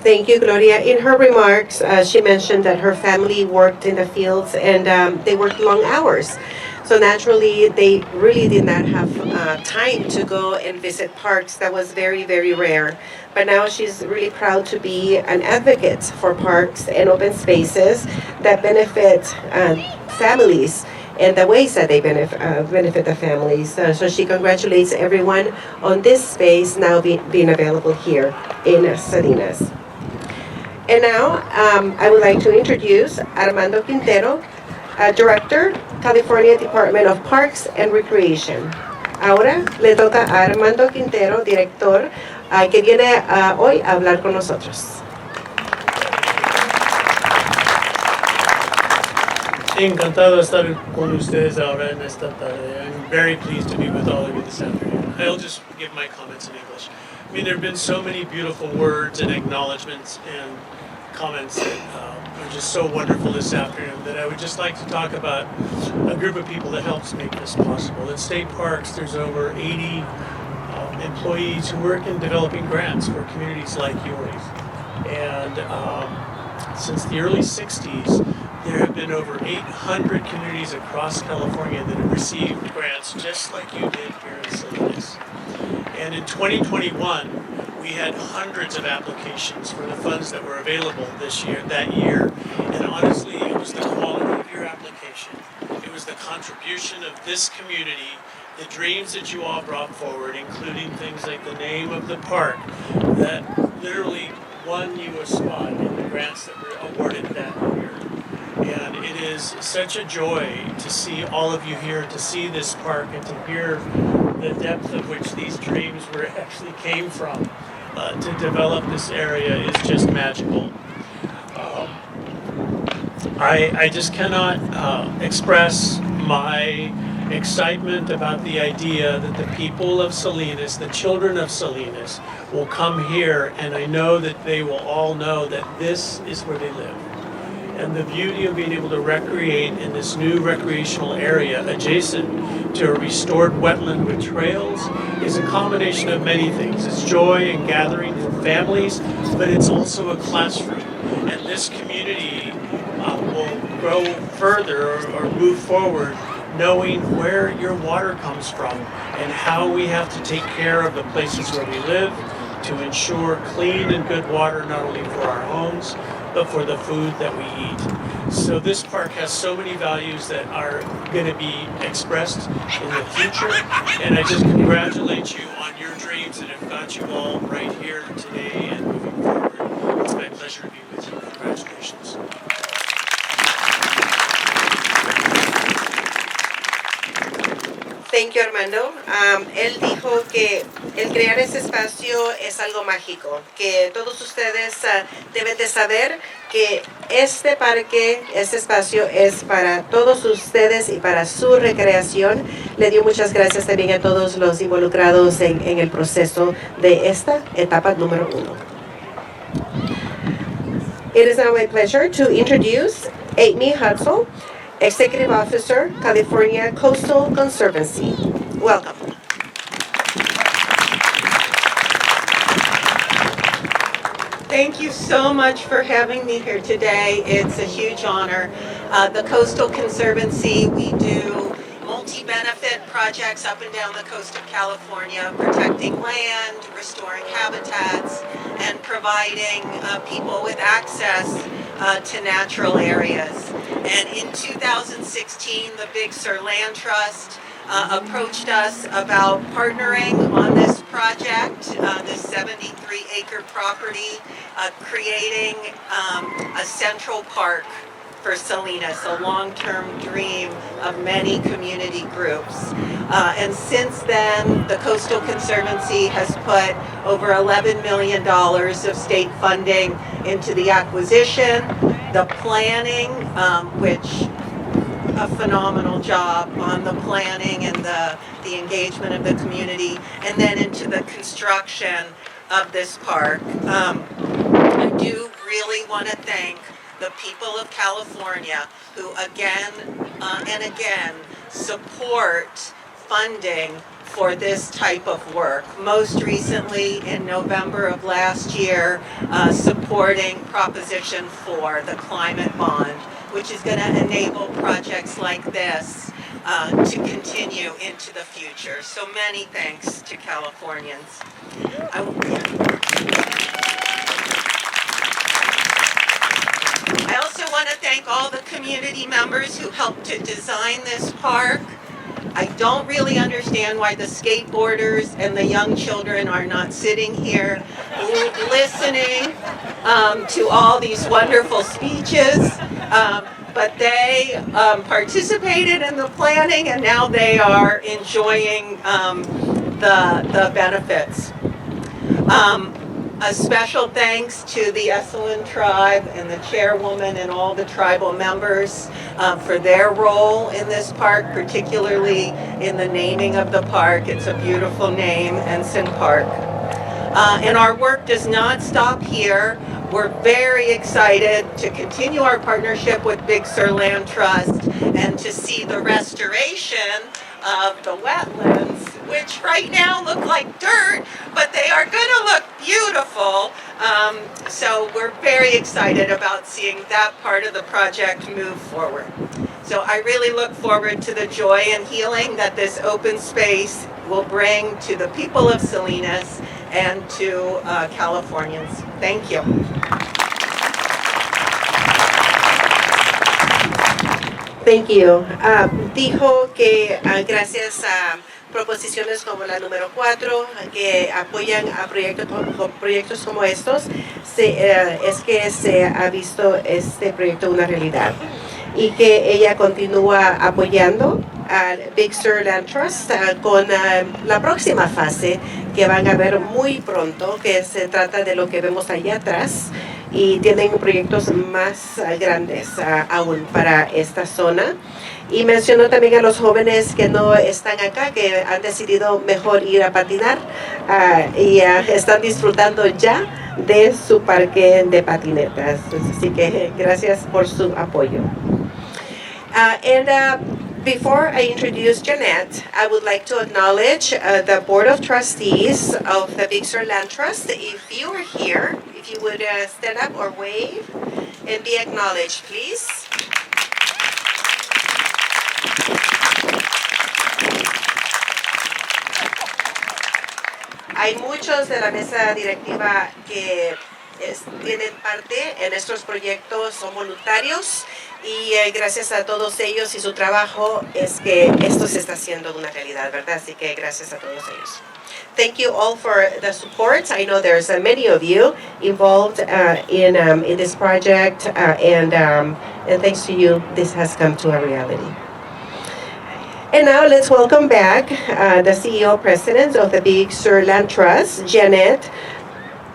Thank you, Gloria. In her remarks, she mentioned that her family worked in the fields and they worked long hours. So naturally, they really did not have time to go and visit parks. That was very, very rare. But now she's really proud to be an advocate for parks and open spaces that benefit families and the ways that they benefit the families. So she congratulates everyone on this space now being available here in Salinas. And now, I would like to introduce Armando Quintero, Director, California Department of Parks and Recreation. Ahora le toca a Armando Quintero, Director, que viene hoy a hablar con nosotros. Encantado de estar con ustedes ahora en esta tarde. I'm very pleased to be with all of you this afternoon. I'll just give my comments in English. I mean, there have been so many beautiful words and acknowledgments and comments that are just so wonderful this afternoon that I would just like to talk about a group of people that helps make this possible. At State Parks, there's over 80 employees who work in developing grants for communities like yours. And since the early 60s, there have been over 800 communities across California that have received grants just like you did here in Salinas. And in 2021, we had hundreds of applications for the funds that were available that year. And honestly, it was the contribution of this community, the dreams that you all brought forward, including things like the name of the park, that literally won you a spot in the grants that were awarded that year. And it is such a joy to see all of you here, to see this park, and to hear the depth of which these dreams were actually came from. To develop this area is just magical. I just cannot express my excitement about the idea that the people of Salinas, the children of Salinas, will come here, and I know that they will all know that this is where they live. And the beauty of being able to recreate in this new recreational area adjacent to a restored wetland with trails is a combination of many things. It's joy and gathering for families, but it's also a classroom. And this community will grow further or move forward knowing where your water comes from and how we have to take care of the places where we live to ensure clean and good water, not only for our homes, but for the food that we eat. So this park has so many values that are going to be expressed in the future, and I just congratulate you on your dreams that have got you all right here today and moving forward. It's my pleasure to be with you. Congratulations. Thank you, Armando. Él dijo que el crear ese espacio es algo mágico, que todos ustedes deben de saber que este parque, este espacio es para todos ustedes y para su recreación. Le dio muchas gracias también a todos los involucrados en el proceso de esta etapa número 1. It is now my pleasure to introduce Amy Hutzel, Executive Officer, California Coastal Conservancy. Welcome. Thank you so much for having me here today. It's a huge honor. The Coastal Conservancy, we do multi-benefit projects up and down the coast of California, protecting land, restoring habitats, and providing people with access to natural areas. And in 2016, the Big Sur Land Trust approached us about partnering on this project, this 73-acre property, creating a central park for Salinas, a long-term dream of many community groups. And since then, the Coastal Conservancy has put over $11 million of state funding into the acquisition, the planning, which a phenomenal job on the planning and the engagement of the community, and then into the construction of this park. I do really want to thank the people of California who again and again support funding for this type of work. Most recently in November of last year, supporting Proposition 4, the climate bond, which is going to enable projects like this to continue into the future. So many thanks to Californians. I also want to thank all the community members who helped to design this park. I don't really understand why the skateboarders and the young children are not sitting here listening to all these wonderful speeches, but they participated in the planning and now they are enjoying the benefits. A special thanks to the Esselen tribe and the chairwoman and all the tribal members for their role in this park, particularly in the naming of the park. It's a beautiful name, Ensen Park. And our work does not stop here. We're very excited to continue our partnership with Big Sur Land Trust and to see the restoration of the wetlands, which right now look like dirt, but they are going to look beautiful. So we're very excited about seeing that part of the project move forward. So I really look forward to the joy and healing that this open space will bring to the people of Salinas and to Californians. Thank you. Thank you. Dijo que gracias a proposiciones como la número 4, que apoyan a proyectos como estos, es que se ha visto este proyecto una realidad. Y que ella continúa apoyando al Big Sur Land Trust con la próxima fase que van a ver muy pronto, que se trata de lo que vemos allá atrás, y tienen proyectos más grandes aún para esta zona. Y mencionó también a los jóvenes que no están acá, que han decidido mejor ir a patinar y están disfrutando ya de su parque de patinetas. Así que gracias por su apoyo. Before I introduce Jeannette, I would like to acknowledge the Board of Trustees of the Big Sur Land Trust. If you are here, if you would stand up or wave and be acknowledged, please. Hay muchos de la mesa directiva que tienen parte en estos proyectos, son voluntarios, y gracias a todos ellos y su trabajo es que esto se está haciendo una realidad, ¿verdad? Así que gracias a todos ellos. Thank you all for the support. I know there's many of you involved in this project, and thanks to you, this has come to a reality. And now let's welcome back the CEO President of the Big Sur Land Trust, Jeannette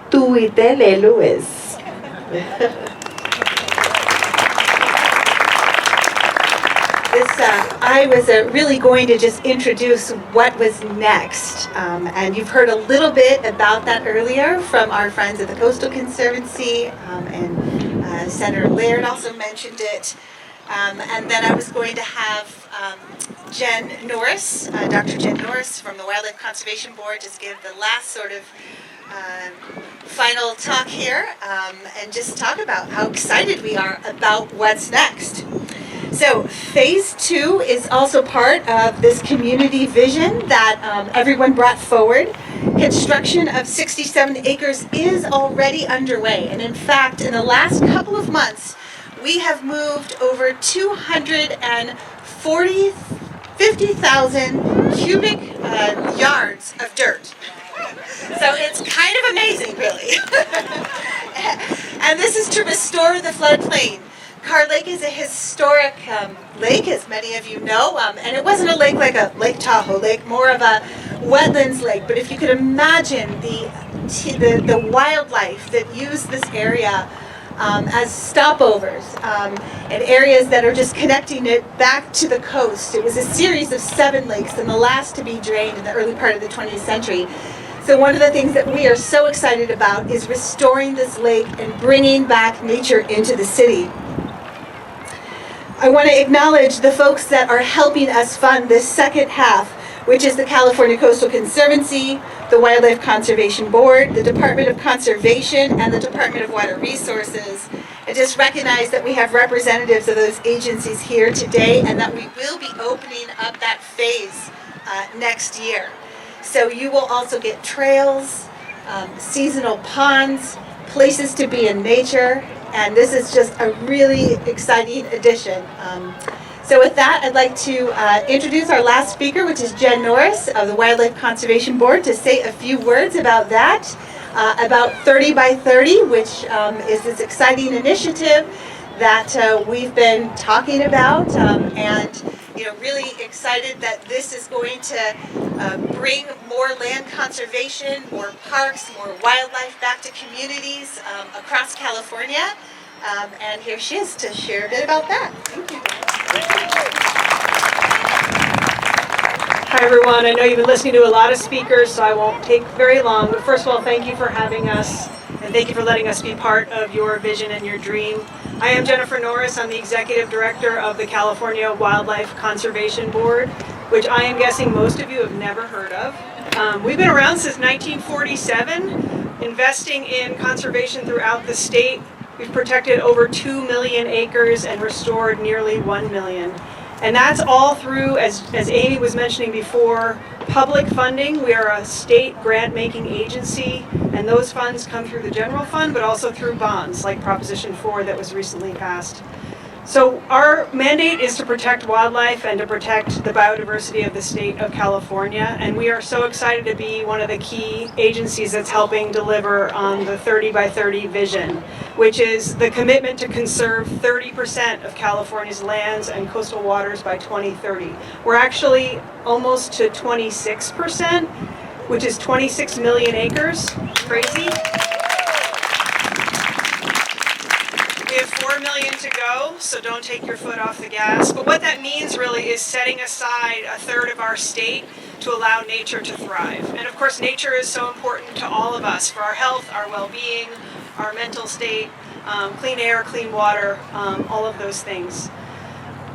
Tuitele-Lewis. I was really going to just introduce what was next. And you've heard a little bit about that earlier from our friends at the Coastal Conservancy, and Senator Laird also mentioned it. And then I was going to have Jen Norris, Dr. Jen Norris from the Wildlife Conservation Board, just give the last sort of final talk here, and just talk about how excited we are about what's next. So phase 2 is also part of this community vision that everyone brought forward. Construction of 67 acres is already underway, and in fact, in the last couple of months, we have moved over 50,000 cubic yards of dirt. So it's kind of amazing, really. And this is to restore the floodplain. Carr Lake is a historic lake, as many of you know, and it wasn't a lake like a Lake Tahoe lake, more of a wetlands lake. But if you could imagine the wildlife that used this area as stopovers and areas that are just connecting it back to the coast. It was a series of 7 lakes, and the last to be drained in the early part of the 20th century. So one of the things that we are so excited about is restoring this lake and bringing back nature into the city. I want to acknowledge the folks that are helping us fund this second half, which is the California Coastal Conservancy, the Wildlife Conservation Board, the Department of Conservation, and the Department of Water Resources. And just recognize that we have representatives of those agencies here today, and that we will be opening up that phase next year. So you will also get trails, seasonal ponds, places to be in nature, and this is just a really exciting addition. So with that, I'd like to introduce our last speaker, which is Jen Norris of the Wildlife Conservation Board, to say a few words about that, about 30 by 30, which is this exciting initiative that we've been talking about, and really excited that this is going to bring more land conservation, more parks, more wildlife back to communities across California. And here she is to share a bit about that. Thank you. Hi everyone, I know you've been listening to a lot of speakers, so I won't take very long, but first of all, thank you for having us, and thank you for letting us be part of your vision and your dream. I am Jennifer Norris. I'm the Executive Director of the California Wildlife Conservation Board, which I am guessing most of you have never heard of. We've been around since 1947, investing in conservation throughout the state. We've protected over 2 million acres and restored nearly 1 million. And that's all through, as Amy was mentioning before, public funding. We are a state grant-making agency, and those funds come through the general fund, but also through bonds, like Proposition 4 that was recently passed. So our mandate is to protect wildlife and to protect the biodiversity of the state of California, and we are so excited to be one of the key agencies that's helping deliver on the 30 by 30 vision, which is the commitment to conserve 30% of California's lands and coastal waters by 2030. We're actually almost to 26%, which is 26 million acres. Crazy. We have 4 million to go, so don't take your foot off the gas. But what that means really is setting aside a third of our state to allow nature to thrive. And of course, nature is so important to all of us for our health, our well-being, our mental state, clean air, clean water, all of those things.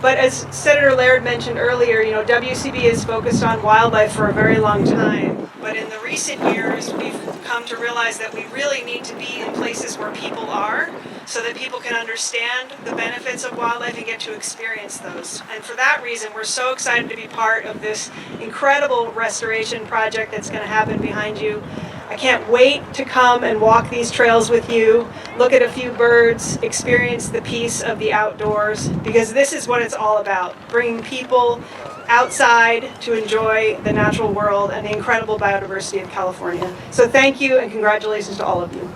But as Senator Laird mentioned earlier, WCB is focused on wildlife for a very long time. But in the recent years, we've come to realize that we really need to be in places where people are, so that people can understand the benefits of wildlife and get to experience those. And for that reason, we're so excited to be part of this incredible restoration project that's going to happen behind you. I can't wait to come and walk these trails with you, look at a few birds, experience the peace of the outdoors, because this is what it's all about, bringing people outside to enjoy the natural world and the incredible biodiversity of California. So thank you and congratulations to all of you.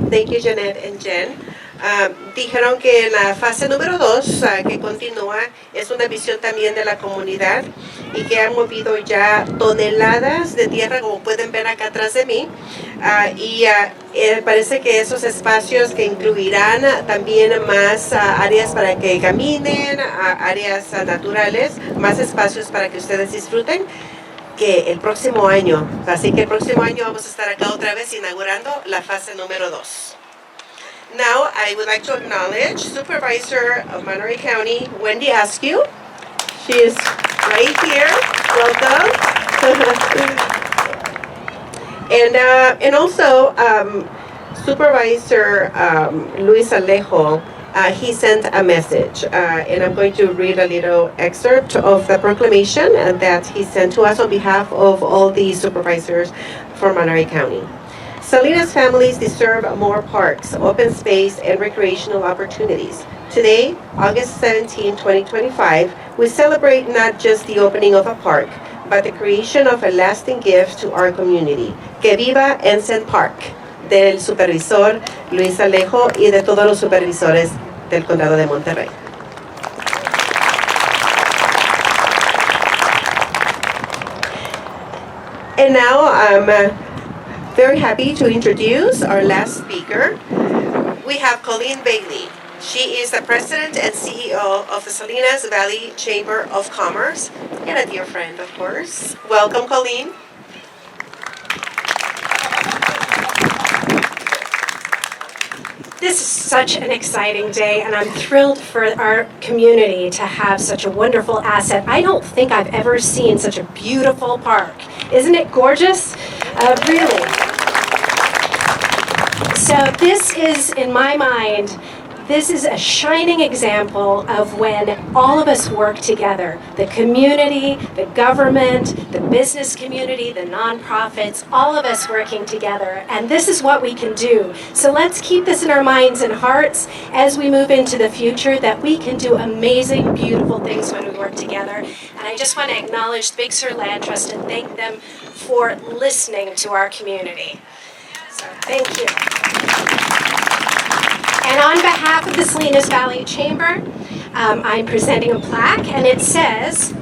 Thank you, Jeannette and Jen. Dijeron que la fase número 2, que continúa, es una visión también de la comunidad y que han movido ya toneladas de tierra, como pueden ver acá atrás de mí. Parece que esos espacios que incluirán también más áreas para que caminen, áreas naturales, más espacios para que ustedes disfruten, que el próximo año. Así que el próximo año vamos a estar acá otra vez inaugurando la fase número 2. Now, I would like to acknowledge Supervisor of Monterey County, Wendy Askew. She is right here. Welcome. And also Supervisor Luis Alejo. He sent a message, and I'm going to read a little excerpt of the proclamation that he sent to us on behalf of all the supervisors for Monterey County. Salinas families deserve more parks, open space, and recreational opportunities. Today, August 17, 2025, we celebrate not just the opening of a park, but the creation of a lasting gift to our community. Que viva Ensen Park, del supervisor Luis Alejo y de todos los supervisores del Condado de Monterey. And now I'm very happy to introduce our last speaker. We have Colleen Bailey. She is the President and CEO of the Salinas Valley Chamber of Commerce, and a dear friend, of course. Welcome, Colleen. This is such an exciting day, and I'm thrilled for our community to have such a wonderful asset. I don't think I've ever seen such a beautiful park. Isn't it gorgeous? Really. So this is, in my mind, this is a shining example of when all of us work together. The community, the government, the business community, the nonprofits, all of us working together. And this is what we can do. So let's keep this in our minds and hearts as we move into the future, that we can do amazing, beautiful things when we work together. And I just want to acknowledge Big Sur Land Trust and thank them for listening to our community. So thank you. And on behalf of the Salinas Valley Chamber, I'm presenting a plaque, and it says,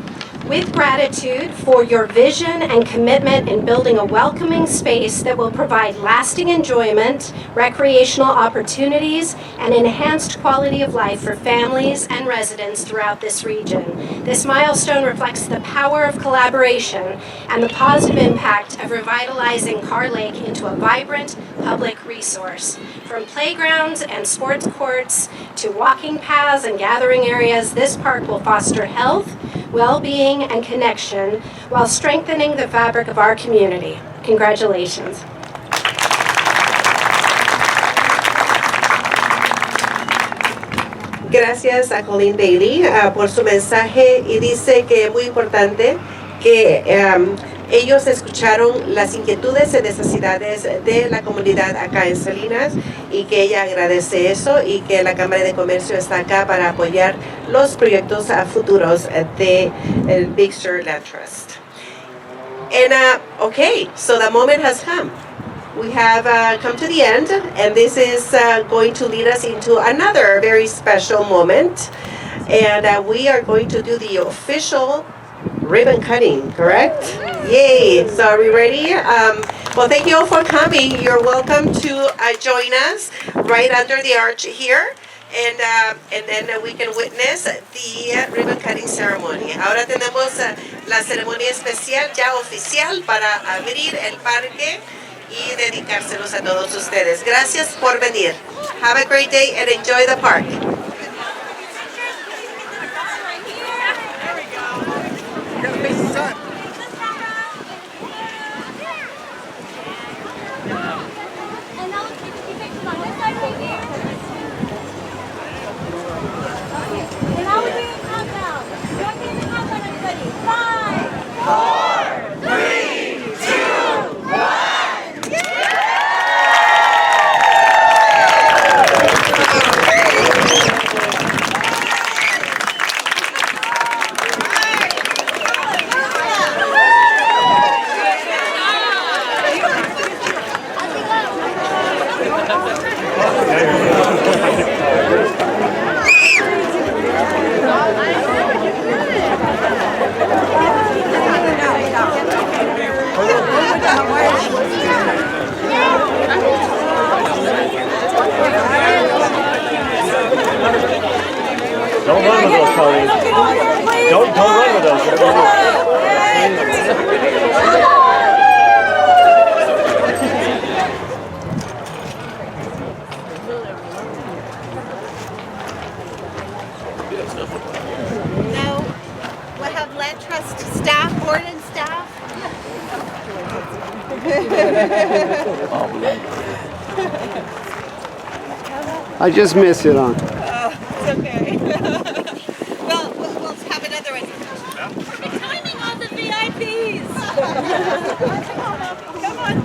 "With gratitude for your vision and commitment in building a welcoming space that will provide lasting enjoyment, recreational opportunities, and enhanced quality of life for families and residents throughout this region. This milestone reflects the power of collaboration and the positive impact of revitalizing Carr Lake into a vibrant public resource. From playgrounds and sports courts to walking paths and gathering areas, this park will foster health, well-being, and connection while strengthening the fabric of our community. Congratulations." Gracias a Colleen Bailey por su mensaje, y dice que es muy importante que Ellos escucharon las inquietudes y necesidades de la comunidad acá en Salinas y que ella agradece eso y que la Cámara de Comercio está acá para apoyar los proyectos futuros de el Big Sur Land Trust. And okay, so the moment has come. We have come to the end, and this is going to lead us into another very special moment. And we are going to do the official ribbon cutting, correct? Yay! So are we ready? Well, thank you all for coming. You're welcome to join us right under the arch here. And then we can witness the ribbon cutting ceremony. Ahora tenemos la ceremonia especial ya oficial para abrir el parque y dedicárselos a todos ustedes. Gracias por venir. Have a great day and enjoy the park. Don't run with those, Pauline. Don't run with those. Now, we'll have land trust staff, board and staff. I just missed it on. It's okay. Well, we'll have another one. We're timing on the VIPs. Come on.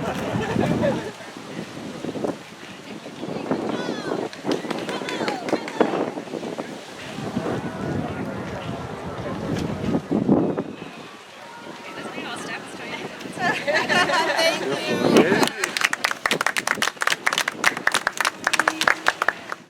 Thank you.